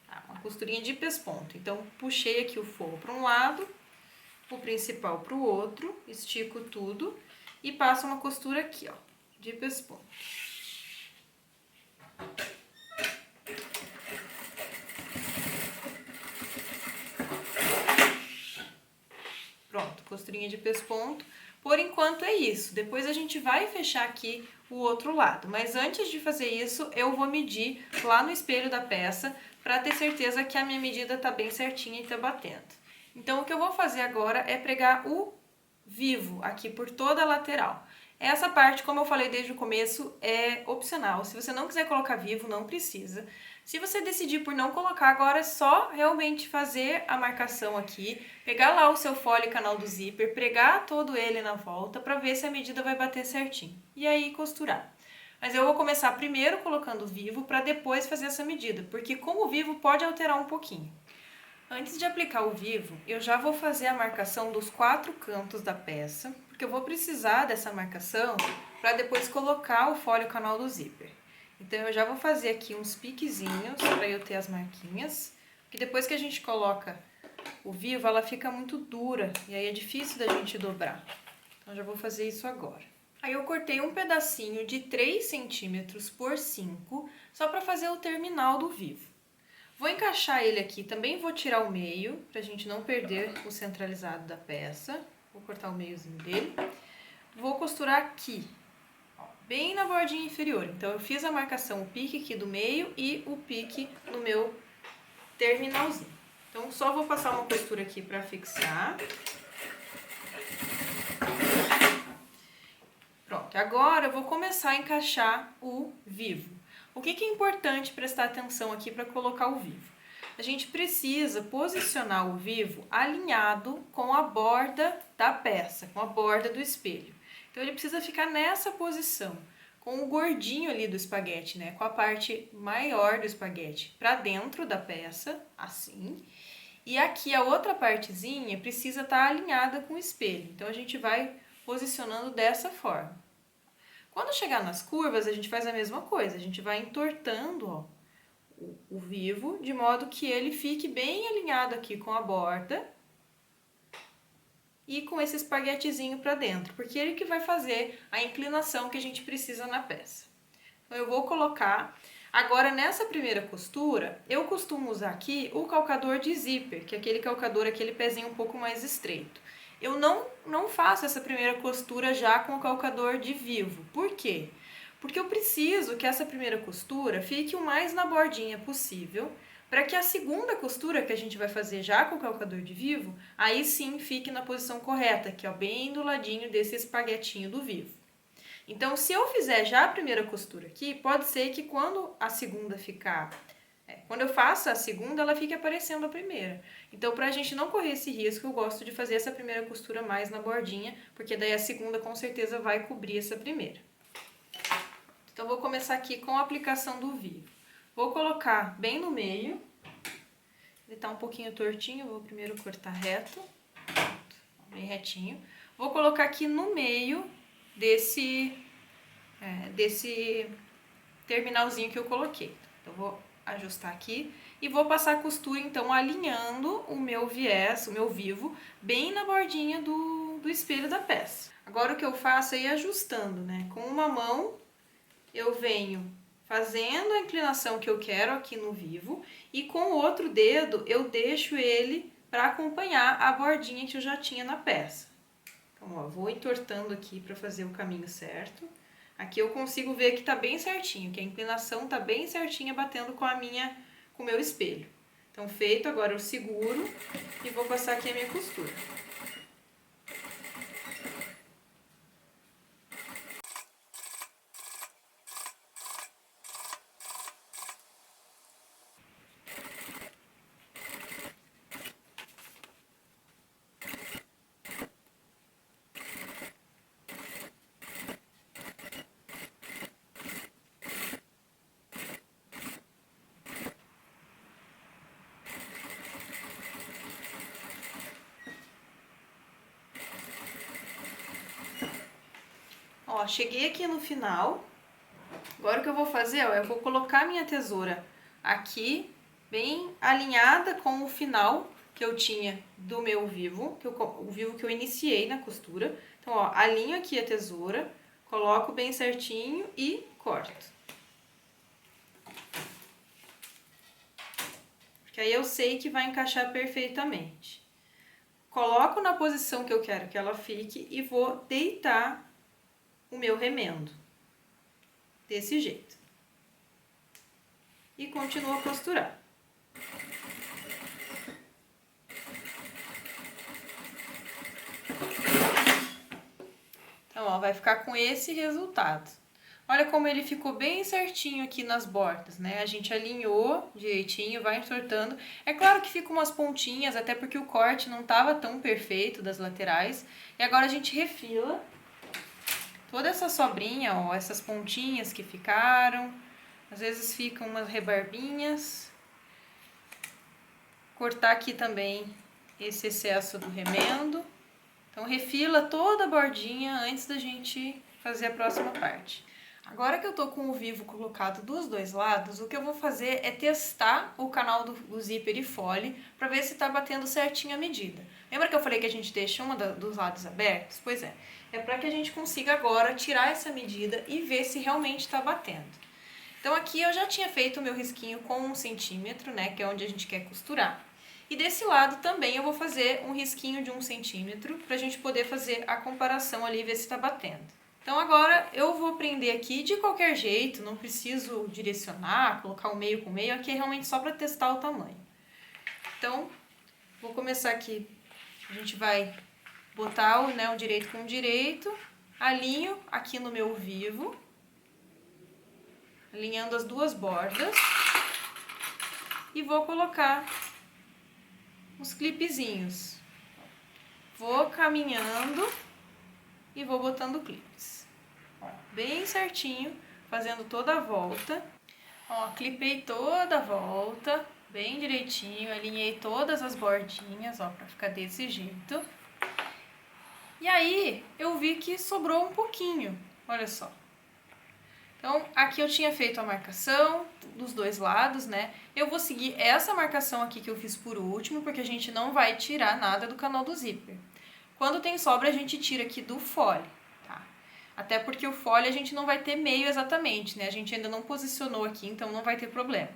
tá? Uma costurinha de pesponto. Então, puxei aqui o forro para um lado, o principal para o outro, estico tudo e passo uma costura aqui, ó, de pesponto. Pronto, costurinha de pesponto. Por enquanto é isso. Depois a gente vai fechar aqui o outro lado. Mas antes de fazer isso, eu vou medir lá no espelho da peça para ter certeza que a minha medida tá bem certinha e tá batendo. Então, o que eu vou fazer agora é pregar o vivo aqui por toda a lateral. Essa parte, como eu falei desde o começo, é opcional. Se você não quiser colocar vivo, não precisa. Se você decidir por não colocar, agora é só realmente fazer a marcação aqui, pegar lá o seu fole canal do zíper, pregar todo ele na volta para ver se a medida vai bater certinho. E aí costurar. Mas eu vou começar primeiro colocando o vivo para depois fazer essa medida, porque com o vivo pode alterar um pouquinho. Antes de aplicar o vivo, eu já vou fazer a marcação dos 4 cantos da peça, porque eu vou precisar dessa marcação para depois colocar o fole canal do zíper. Então, eu já vou fazer aqui uns piquezinhos para eu ter as marquinhas, porque depois que a gente coloca o vivo, ela fica muito dura e aí é difícil da gente dobrar. Então, já vou fazer isso agora. Aí eu cortei um pedacinho de 3 centímetros por 5, só para fazer o terminal do vivo. Vou encaixar ele aqui, também vou tirar o meio, pra gente não perder o centralizado da peça. Vou cortar o meiozinho dele. Vou costurar aqui, ó, bem na bordinha inferior. Então, eu fiz a marcação, o pique aqui do meio e o pique no meu terminalzinho. Então, só vou passar uma costura aqui pra fixar. Pronto, agora eu vou começar a encaixar o vivo. O que é importante prestar atenção aqui para colocar o vivo? A gente precisa posicionar o vivo alinhado com a borda da peça, com a borda do espelho. Então ele precisa ficar nessa posição, com o gordinho ali do espaguete, né? Com a parte maior do espaguete para dentro da peça, assim. E aqui a outra partezinha precisa estar alinhada com o espelho. Então a gente vai posicionando dessa forma. Quando chegar nas curvas, a gente faz a mesma coisa. A gente vai entortando, ó, o vivo, de modo que ele fique bem alinhado aqui com a borda e com esse espaguetezinho para dentro, porque ele que vai fazer a inclinação que a gente precisa na peça. Então eu vou colocar. Agora nessa primeira costura, eu costumo usar aqui o calcador de zíper, que é aquele calcador, aquele pezinho um pouco mais estreito. Eu não faço essa primeira costura já com o calcador de vivo. Por quê? Porque eu preciso que essa primeira costura fique o mais na bordinha possível, para que a segunda costura que a gente vai fazer já com o calcador de vivo, aí sim fique na posição correta, que é bem do ladinho desse espaguetinho do vivo. Então, se eu fizer já a primeira costura aqui, pode ser que quando a segunda ficar... quando eu faço a segunda, ela fique aparecendo a primeira. Então, pra gente não correr esse risco, eu gosto de fazer essa primeira costura mais na bordinha, porque daí a segunda com certeza vai cobrir essa primeira. Então, vou começar aqui com a aplicação do vivo. Vou colocar bem no meio. Ele tá um pouquinho tortinho, vou primeiro cortar reto. Bem retinho. Vou colocar aqui no meio desse terminalzinho que eu coloquei. Então, vou ajustar aqui e vou passar a costura, então, alinhando o meu viés, o meu vivo, bem na bordinha do espelho da peça. Agora, o que eu faço é ir ajustando, né? Com uma mão, eu venho fazendo a inclinação que eu quero aqui no vivo e com o outro dedo, eu deixo ele para acompanhar a bordinha que eu já tinha na peça. Então, ó, vou entortando aqui para fazer o caminho certo. Aqui eu consigo ver que tá bem certinho, que a inclinação tá bem certinha batendo com o meu espelho. Então, feito, agora eu seguro e vou passar aqui a minha costura. Ó, cheguei aqui no final. Agora o que eu vou fazer, ó, eu vou colocar minha tesoura aqui, bem alinhada com o final que eu tinha do meu vivo, o vivo que eu iniciei na costura. Então, ó, alinho aqui a tesoura, coloco bem certinho e corto. Porque aí eu sei que vai encaixar perfeitamente. Coloco na posição que eu quero que ela fique e vou deitar o meu remendo. Desse jeito. E continuo a costurar. Então, ó, vai ficar com esse resultado. Olha como ele ficou bem certinho aqui nas bordas, né? A gente alinhou direitinho, vai entortando. É claro que ficam umas pontinhas, até porque o corte não estava tão perfeito das laterais. E agora a gente refila toda essa sobrinha, ó, essas pontinhas que ficaram. Às vezes ficam umas rebarbinhas. Cortar aqui também esse excesso do remendo. Então, refila toda a bordinha antes da gente fazer a próxima parte. Agora que eu tô com o vivo colocado dos dois lados, o que eu vou fazer é testar o canal do zíper e fole para ver se tá batendo certinho a medida. Lembra que eu falei que a gente deixa dos lados abertos? Pois é para que a gente consiga agora tirar essa medida e ver se realmente tá batendo. Então aqui eu já tinha feito o meu risquinho com 1 centímetro, né, que é onde a gente quer costurar. E desse lado também eu vou fazer um risquinho de 1 centímetro pra gente poder fazer a comparação ali e ver se tá batendo. Então agora eu vou prender aqui de qualquer jeito, não preciso direcionar, colocar o meio com o meio, aqui é realmente só para testar o tamanho. Então, vou começar aqui, a gente vai botar o direito com o direito, alinho aqui no meu vivo, alinhando as duas bordas, e vou colocar os clipezinhos. Vou caminhando e vou botando clips. Ó, bem certinho, fazendo toda a volta. Ó, clipei toda a volta, bem direitinho, alinhei todas as bordinhas, ó, pra ficar desse jeito. E aí, eu vi que sobrou um pouquinho, olha só. Então, aqui eu tinha feito a marcação dos dois lados, né? Eu vou seguir essa marcação aqui que eu fiz por último, porque a gente não vai tirar nada do canal do zíper. Quando tem sobra, a gente tira aqui do fole, tá? Até porque o fole a gente não vai ter meio exatamente, né? A gente ainda não posicionou aqui, então não vai ter problema.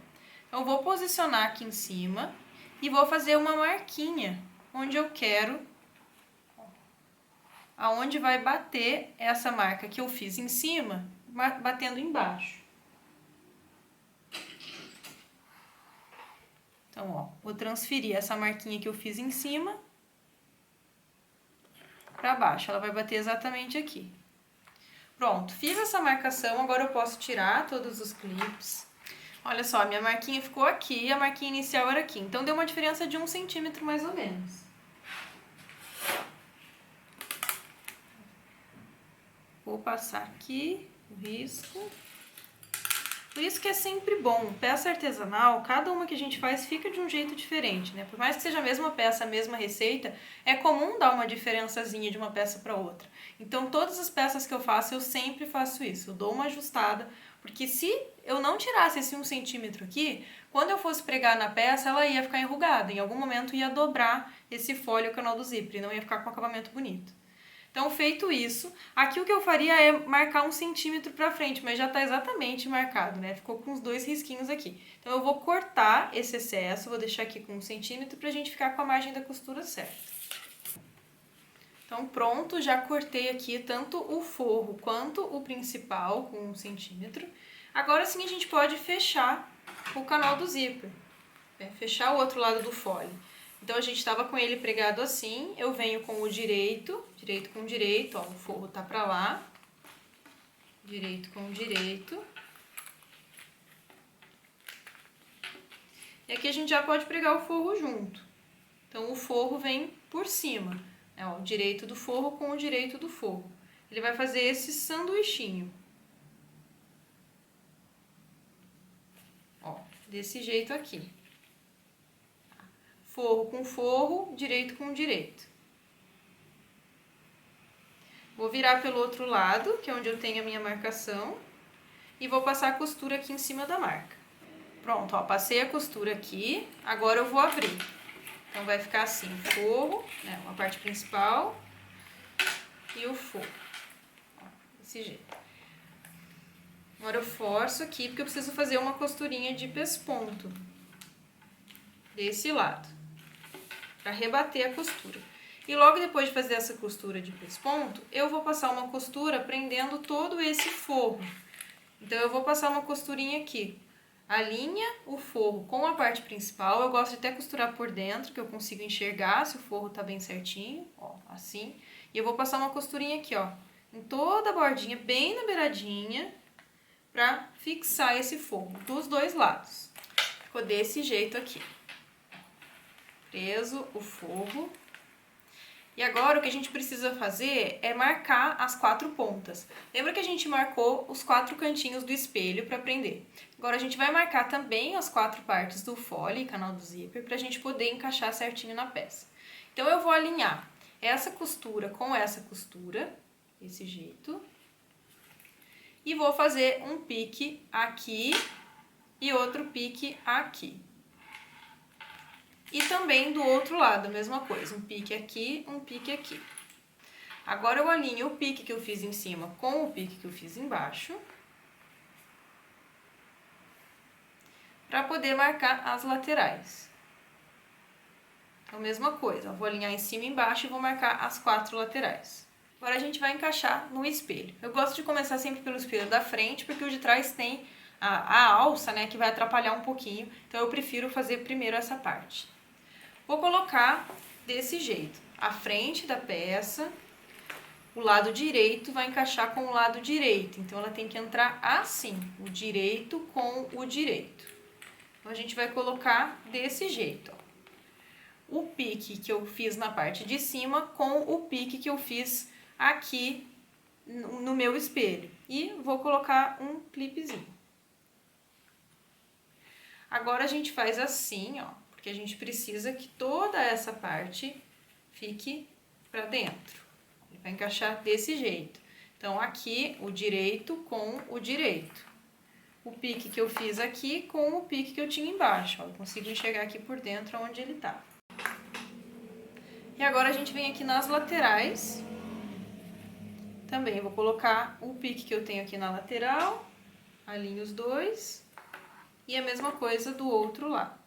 Então, eu vou posicionar aqui em cima e vou fazer uma marquinha onde eu quero, aonde vai bater essa marca que eu fiz em cima, batendo embaixo. Então, ó, vou transferir essa marquinha que eu fiz em cima para baixo. Ela vai bater exatamente aqui. Pronto, fiz essa marcação, agora eu posso tirar todos os clips. Olha só, a minha marquinha ficou aqui e a marquinha inicial era aqui. Então, deu uma diferença de 1 centímetro mais ou menos. Vou passar aqui o risco. Por isso que é sempre bom, peça artesanal, cada uma que a gente faz fica de um jeito diferente, né? Por mais que seja a mesma peça, a mesma receita, é comum dar uma diferençazinha de uma peça para outra. Então, todas as peças que eu faço, eu sempre faço isso, eu dou uma ajustada, porque se eu não tirasse esse 1 centímetro aqui, quando eu fosse pregar na peça, ela ia ficar enrugada, em algum momento ia dobrar esse fole o canal do zíper, e não ia ficar com um acabamento bonito. Então, feito isso, aqui o que eu faria é marcar 1 centímetro pra frente, mas já tá exatamente marcado, né? Ficou com os 2 risquinhos aqui. Então, eu vou cortar esse excesso, vou deixar aqui com 1 centímetro pra gente ficar com a margem da costura certa. Então, pronto, já cortei aqui tanto o forro quanto o principal com 1 centímetro. Agora sim a gente pode fechar o canal do zíper, né? Fechar o outro lado do fole. Então, a gente estava com ele pregado assim, eu venho com o direito com direito, ó, o forro tá pra lá, direito com direito. E aqui a gente já pode pregar o forro junto. Então, o forro vem por cima, né, ó, o direito do forro com o direito do forro. Ele vai fazer esse sanduichinho. Ó, desse jeito aqui. Forro com forro, direito com direito. Vou virar pelo outro lado, que é onde eu tenho a minha marcação, e vou passar a costura aqui em cima da marca. Pronto, ó, passei a costura aqui, agora eu vou abrir. Então, vai ficar assim, o forro, né, a parte principal e o forro. Ó, desse jeito. Agora eu forço aqui, porque eu preciso fazer uma costurinha de pesponto. Desse lado. Para rebater a costura. E logo depois de fazer essa costura de pesponto, eu vou passar uma costura prendendo todo esse forro. Então, eu vou passar uma costurinha aqui. Alinha o forro com a parte principal. Eu gosto de até costurar por dentro, que eu consigo enxergar se o forro tá bem certinho. Ó, assim. E eu vou passar uma costurinha aqui, ó, em toda a bordinha, bem na beiradinha, pra fixar esse forro dos dois lados. Ficou desse jeito aqui. Preso o forro. E agora o que a gente precisa fazer é marcar as 4 pontas. Lembra que a gente marcou os 4 cantinhos do espelho para prender? Agora a gente vai marcar também as 4 partes do fole, canal do zíper, para a gente poder encaixar certinho na peça. Então eu vou alinhar essa costura com essa costura, desse jeito. E vou fazer um pique aqui e outro pique aqui. E também do outro lado, a mesma coisa, um pique aqui, um pique aqui. Agora eu alinho o pique que eu fiz em cima com o pique que eu fiz embaixo, para poder marcar as laterais. Então, mesma coisa, eu vou alinhar em cima e embaixo e vou marcar as 4 laterais. Agora a gente vai encaixar no espelho. Eu gosto de começar sempre pelo espelho da frente, porque o de trás tem a alça, né, que vai atrapalhar um pouquinho, então eu prefiro fazer primeiro essa parte. Vou colocar desse jeito, a frente da peça, o lado direito vai encaixar com o lado direito, então ela tem que entrar assim, o direito com o direito. Então a gente vai colocar desse jeito, ó. O pique que eu fiz na parte de cima com o pique que eu fiz aqui no meu espelho. E vou colocar um clipezinho. Agora a gente faz assim, ó, porque a gente precisa que toda essa parte fique pra dentro. Ele vai encaixar desse jeito. Então, aqui o direito com o direito. O pique que eu fiz aqui com o pique que eu tinha embaixo. Ó, eu consigo enxergar aqui por dentro onde ele tá. E agora a gente vem aqui nas laterais. Também vou colocar o pique que eu tenho aqui na lateral. Alinho os dois. E a mesma coisa do outro lado.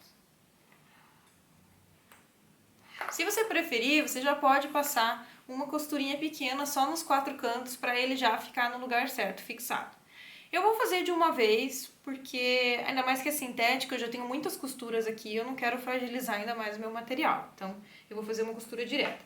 Se você preferir, você já pode passar uma costurinha pequena só nos 4 cantos para ele já ficar no lugar certo, fixado. Eu vou fazer de uma vez, porque ainda mais que é sintético, eu já tenho muitas costuras aqui, eu não quero fragilizar ainda mais o meu material. Então, eu vou fazer uma costura direta.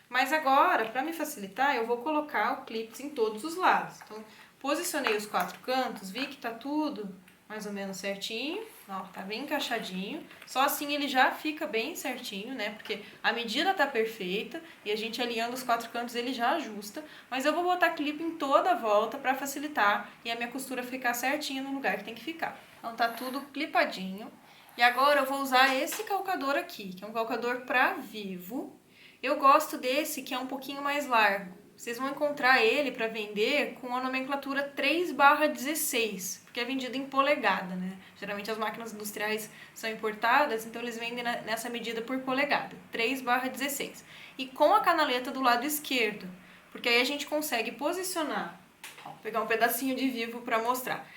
Mas agora, para me facilitar, eu vou colocar o clips em todos os lados. Então, posicionei os 4 cantos, vi que tá tudo mais ou menos certinho, ó, tá bem encaixadinho. Só assim ele já fica bem certinho, né? Porque a medida tá perfeita e a gente alinhando os 4 cantos ele já ajusta. Mas eu vou botar clipe em toda a volta pra facilitar e a minha costura ficar certinha no lugar que tem que ficar. Então tá tudo clipadinho. E agora eu vou usar esse calcador aqui, que é um calcador pra vivo. Eu gosto desse que é um pouquinho mais largo. Vocês vão encontrar ele para vender com a nomenclatura 3/16, porque é vendido em polegada, né? Geralmente as máquinas industriais são importadas, então eles vendem nessa medida por polegada, 3/16. E com a canaleta do lado esquerdo, porque aí a gente consegue posicionar. Vou pegar um pedacinho de vivo para mostrar.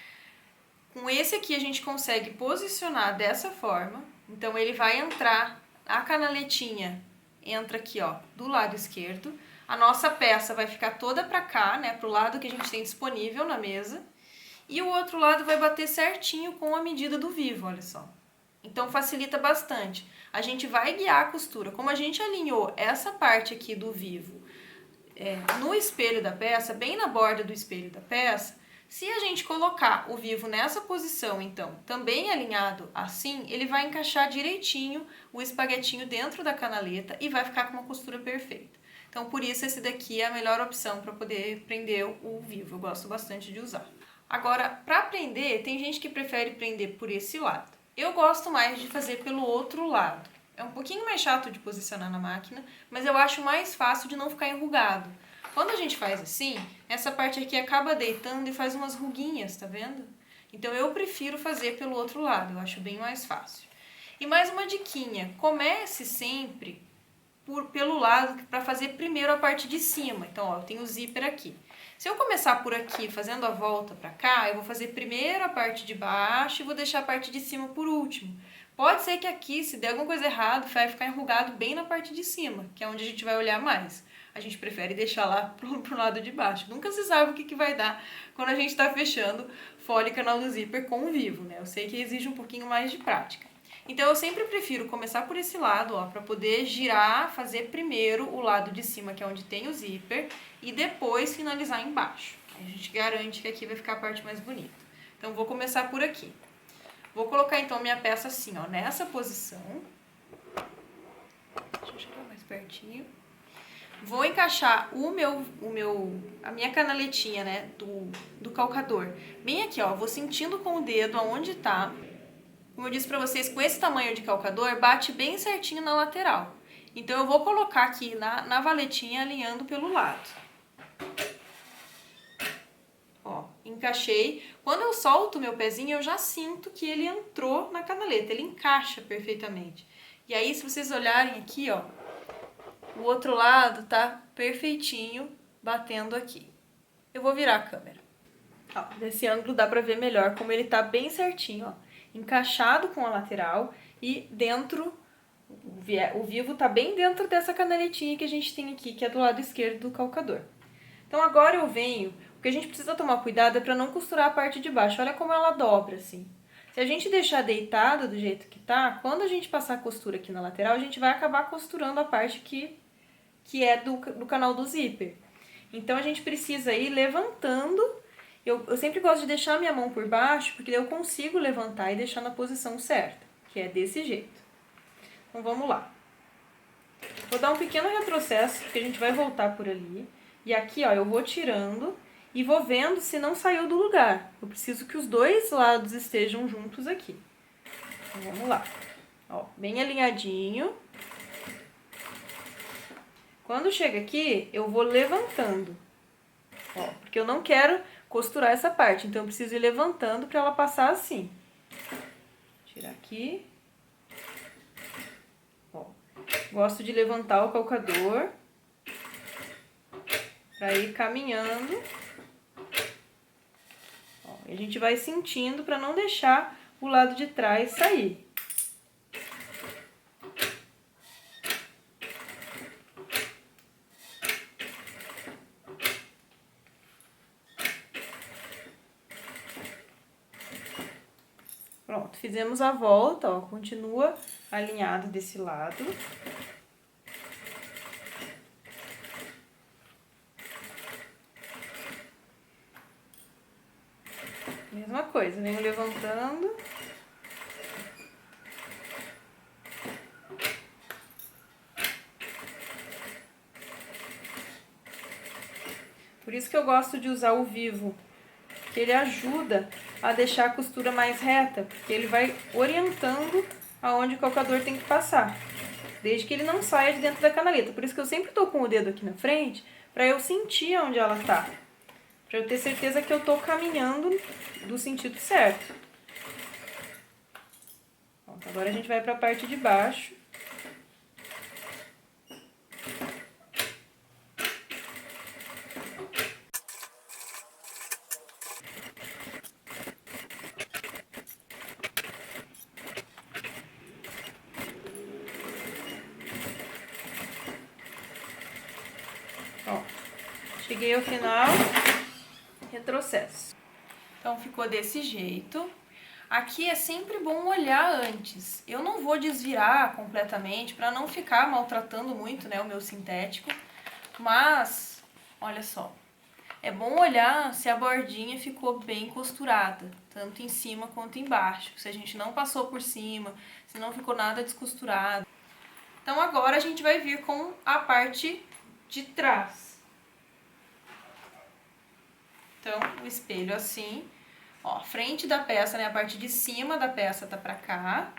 Com esse aqui a gente consegue posicionar dessa forma, então ele vai entrar, a canaletinha entra aqui, ó, do lado esquerdo. A nossa peça vai ficar toda pra cá, né, pro lado que a gente tem disponível na mesa. E o outro lado vai bater certinho com a medida do vivo, olha só. Então facilita bastante. A gente vai guiar a costura. Como a gente alinhou essa parte aqui do vivo no espelho da peça, bem na borda do espelho da peça, se a gente colocar o vivo nessa posição, então, também alinhado assim, ele vai encaixar direitinho o espaguetinho dentro da canaleta e vai ficar com uma costura perfeita. Então, por isso, esse daqui é a melhor opção para poder prender o vivo. Eu gosto bastante de usar. Agora, para prender, tem gente que prefere prender por esse lado. Eu gosto mais de fazer pelo outro lado. É um pouquinho mais chato de posicionar na máquina, mas eu acho mais fácil de não ficar enrugado. Quando a gente faz assim, essa parte aqui acaba deitando e faz umas ruguinhas, tá vendo? Então, eu prefiro fazer pelo outro lado, eu acho bem mais fácil. E mais uma diquinha, comece sempre pelo lado para fazer primeiro a parte de cima. Então, ó, eu tenho o zíper aqui. Se eu começar por aqui fazendo a volta para cá, eu vou fazer primeiro a parte de baixo e vou deixar a parte de cima por último. Pode ser que aqui, se der alguma coisa errada, vai ficar enrugado bem na parte de cima, que é onde a gente vai olhar mais. A gente prefere deixar lá pro lado de baixo. Nunca se sabe o que vai dar quando a gente está fechando fole e canal do zíper com o vivo, né? Eu sei que exige um pouquinho mais de prática. Então, eu sempre prefiro começar por esse lado, ó, para poder girar, fazer primeiro o lado de cima, que é onde tem o zíper, e depois finalizar embaixo. A gente garante que aqui vai ficar a parte mais bonita. Então, vou começar por aqui. Vou colocar, então, minha peça assim, ó, nessa posição. Deixa eu chegar mais pertinho. Vou encaixar a minha canaletinha, né, do calcador. Bem aqui, ó, vou sentindo com o dedo aonde tá. Como eu disse pra vocês, com esse tamanho de calcador, bate bem certinho na lateral. Então, eu vou colocar aqui na valetinha, alinhando pelo lado. Ó, encaixei. Quando eu solto o meu pezinho, eu já sinto que ele entrou na canaleta. Ele encaixa perfeitamente. E aí, se vocês olharem aqui, ó, o outro lado tá perfeitinho, batendo aqui. Eu vou virar a câmera. Ó, desse ângulo dá pra ver melhor como ele tá bem certinho, ó. Encaixado com a lateral e dentro, o vivo tá bem dentro dessa canaletinha que a gente tem aqui, que é do lado esquerdo do calcador. Então agora eu venho, o que a gente precisa tomar cuidado é para não costurar a parte de baixo, olha como ela dobra assim. Se a gente deixar deitada do jeito que tá, quando a gente passar a costura aqui na lateral, a gente vai acabar costurando a parte que é do canal do zíper. Então a gente precisa ir levantando. Eu sempre gosto de deixar a minha mão por baixo, porque daí eu consigo levantar e deixar na posição certa, que é desse jeito. Então, vamos lá. Vou dar um pequeno retrocesso, porque a gente vai voltar por ali. E aqui, ó, eu vou tirando e vou vendo se não saiu do lugar. Eu preciso que os dois lados estejam juntos aqui. Então, vamos lá. Ó, bem alinhadinho. Quando chega aqui, eu vou levantando. Ó, porque eu não quero costurar essa parte, então eu preciso ir levantando para ela passar assim. Tirar aqui. Ó, gosto de levantar o calcador para ir caminhando. Ó, e a gente vai sentindo para não deixar o lado de trás sair. Pronto, fizemos a volta, ó, continua alinhado desse lado. Mesma coisa, venho levantando. Por isso que eu gosto de usar o vivo, que ele ajuda a deixar a costura mais reta, porque ele vai orientando aonde o calcador tem que passar, desde que ele não saia de dentro da canaleta. Por isso que eu sempre tô com o dedo aqui na frente, para eu sentir onde ela tá, para eu ter certeza que eu tô caminhando do sentido certo. Pronto, agora a gente vai para a parte de baixo. Ó, cheguei ao final, retrocesso. Então, ficou desse jeito. Aqui é sempre bom olhar antes. Eu não vou desvirar completamente para não ficar maltratando muito, né, o meu sintético. Mas, olha só, é bom olhar se a bordinha ficou bem costurada, tanto em cima quanto embaixo. Se a gente não passou por cima, se não ficou nada descosturado. Então, agora a gente vai vir com a parte de trás. Então, o espelho assim, ó, frente da peça, né, a parte de cima da peça tá pra cá.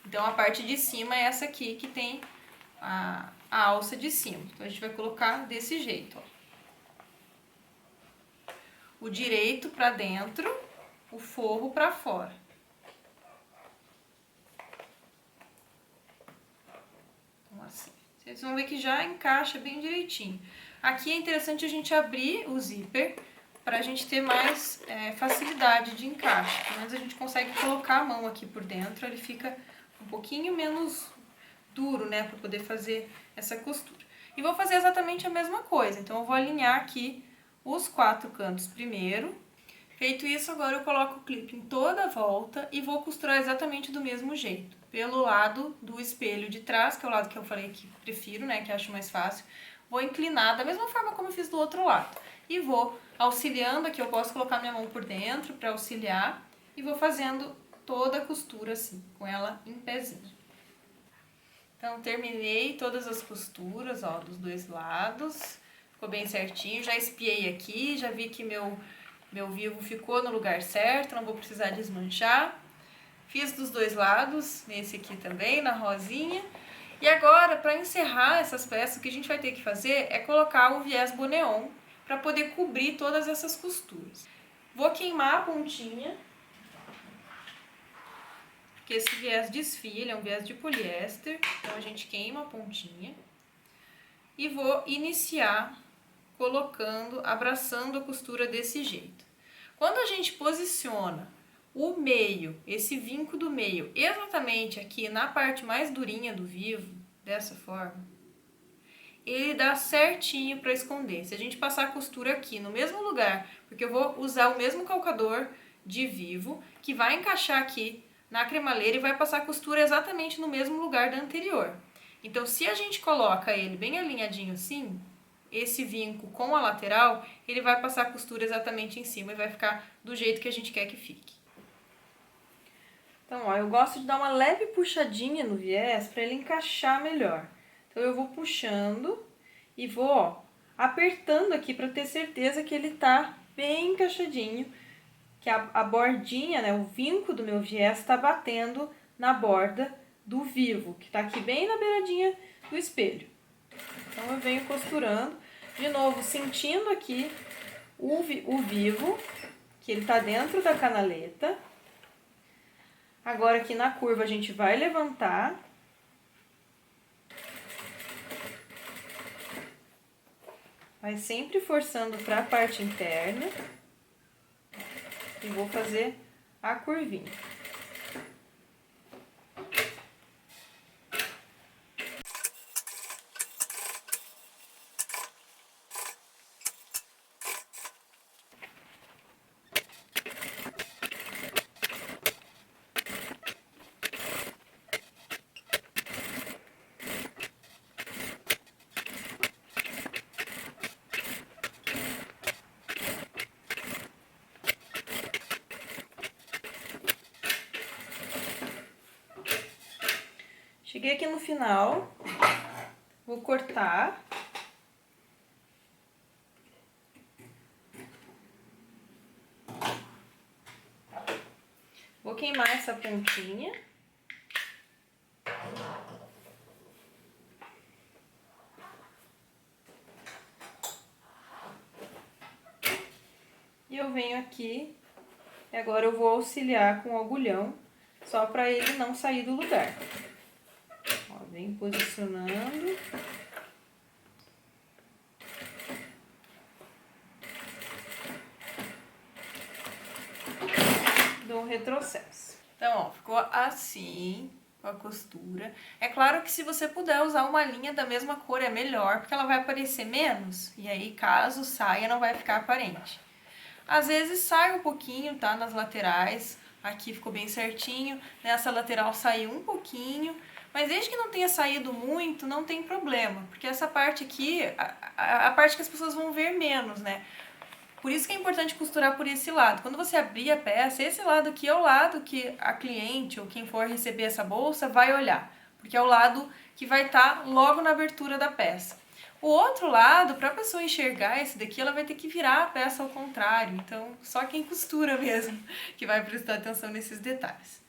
Então, a parte de cima é essa aqui que tem a alça de cima. Então, a gente vai colocar desse jeito, ó. O direito pra dentro, o forro pra fora. Então, assim. Vocês vão ver que já encaixa bem direitinho. Aqui é interessante a gente abrir o zíper pra gente ter mais facilidade de encaixe. Pelo menos a gente consegue colocar a mão aqui por dentro, ele fica um pouquinho menos duro, né, para poder fazer essa costura. E vou fazer exatamente a mesma coisa, então eu vou alinhar aqui os 4 cantos primeiro. Feito isso, agora eu coloco o clipe em toda a volta e vou costurar exatamente do mesmo jeito. Pelo lado do espelho de trás, que é o lado que eu falei que prefiro, né, que acho mais fácil, vou inclinar da mesma forma como eu fiz do outro lado. E vou auxiliando aqui, eu posso colocar minha mão por dentro para auxiliar e vou fazendo toda a costura assim, com ela em pezinho. Então, terminei todas as costuras, ó, dos dois lados. Ficou bem certinho. Já espiei aqui, já vi que meu vivo ficou no lugar certo, não vou precisar desmanchar. Fiz dos dois lados, nesse aqui também, na rosinha. E agora, para encerrar essas peças, o que a gente vai ter que fazer é colocar o viés boneon para poder cobrir todas essas costuras. Vou queimar a pontinha, porque esse viés desfia, ele é um viés de poliéster, então a gente queima a pontinha. E vou iniciar colocando, abraçando a costura desse jeito. Quando a gente posiciona o meio, esse vinco do meio, exatamente aqui na parte mais durinha do vivo, dessa forma, ele dá certinho para esconder. Se a gente passar a costura aqui no mesmo lugar, porque eu vou usar o mesmo calcador de vivo, que vai encaixar aqui na cremaleira e vai passar a costura exatamente no mesmo lugar da anterior. Então, se a gente coloca ele bem alinhadinho assim, esse vinco com a lateral, ele vai passar a costura exatamente em cima e vai ficar do jeito que a gente quer que fique. Então, ó, eu gosto de dar uma leve puxadinha no viés para ele encaixar melhor. Então, eu vou puxando e vou, ó, apertando aqui para ter certeza que ele tá bem encaixadinho, que a bordinha, né, o vinco do meu viés tá batendo na borda do vivo, que tá aqui bem na beiradinha do espelho. Então eu venho costurando, de novo sentindo aqui o vivo, que ele tá dentro da canaleta. Agora aqui na curva a gente vai levantar. Vai sempre forçando para a parte interna. E vou fazer a curvinha. Cheguei aqui no final, vou cortar. Vou queimar essa pontinha. E eu venho aqui, e agora eu vou auxiliar com o agulhão, só para ele não sair do lugar. Vem posicionando. Dou um retrocesso. Então, ó, ficou assim, com a costura. É claro que se você puder usar uma linha da mesma cor é melhor, porque ela vai aparecer menos. E aí, caso saia, não vai ficar aparente. Às vezes sai um pouquinho, tá? Nas laterais. Aqui ficou bem certinho. Nessa lateral saiu um pouquinho. Mas desde que não tenha saído muito, não tem problema. Porque essa parte aqui, a parte que as pessoas vão ver menos, né? Por isso que é importante costurar por esse lado. Quando você abrir a peça, esse lado aqui é o lado que a cliente ou quem for receber essa bolsa vai olhar. Porque é o lado que vai estar logo na abertura da peça. O outro lado, para a pessoa enxergar esse daqui, ela vai ter que virar a peça ao contrário. Então, só quem costura mesmo que vai prestar atenção nesses detalhes.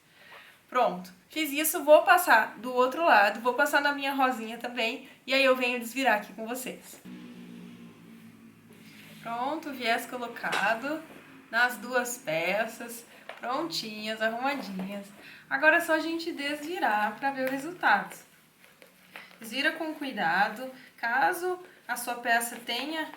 Pronto, fiz isso, vou passar do outro lado, vou passar na minha rosinha também, e aí eu venho desvirar aqui com vocês. Pronto, viés colocado nas duas peças, prontinhas, arrumadinhas. Agora é só a gente desvirar para ver o resultado. Desvira com cuidado, caso a sua peça tenha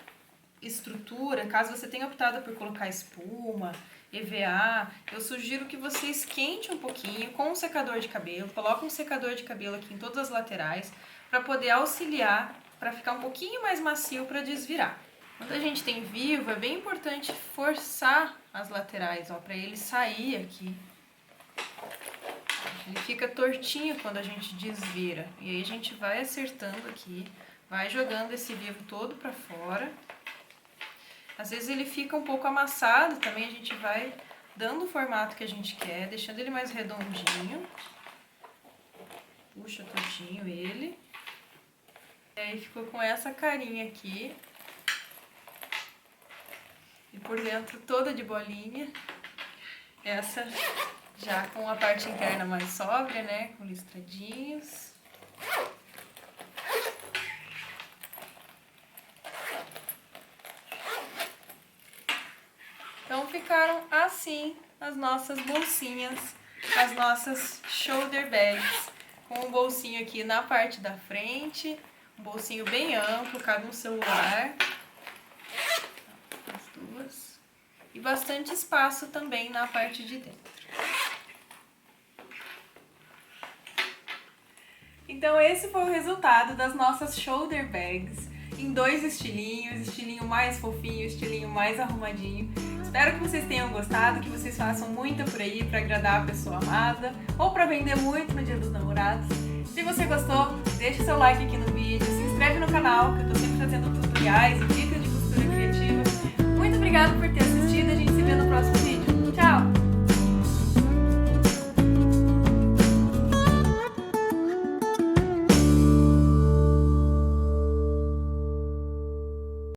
estrutura, caso você tenha optado por colocar espuma, EVA, eu sugiro que você esquente um pouquinho com um secador de cabelo, coloque um secador de cabelo aqui em todas as laterais para poder auxiliar, para ficar um pouquinho mais macio para desvirar. Quando a gente tem vivo, é bem importante forçar as laterais, ó, para ele sair aqui. Ele fica tortinho quando a gente desvira, e aí a gente vai acertando aqui, vai jogando esse vivo todo para fora. Às vezes ele fica um pouco amassado, também a gente vai dando o formato que a gente quer, deixando ele mais redondinho. Puxa tortinho ele. E aí ficou com essa carinha aqui. E por dentro toda de bolinha. Essa já com a parte interna mais sóbria, né? Com listradinhos. Então ficaram assim as nossas bolsinhas, as nossas shoulder bags, com um bolsinho aqui na parte da frente, um bolsinho bem amplo, cabe um celular, as duas, e bastante espaço também na parte de dentro. Então esse foi o resultado das nossas shoulder bags, em dois estilinhos, estilinho mais fofinho, estilinho mais arrumadinho. Espero que vocês tenham gostado, que vocês façam muita por aí para agradar a pessoa amada ou para vender muito no Dia dos Namorados. Se você gostou, deixa seu like aqui no vídeo, se inscreve no canal, que eu tô sempre trazendo tutoriais e dicas de costura criativa. Muito obrigada por ter assistido.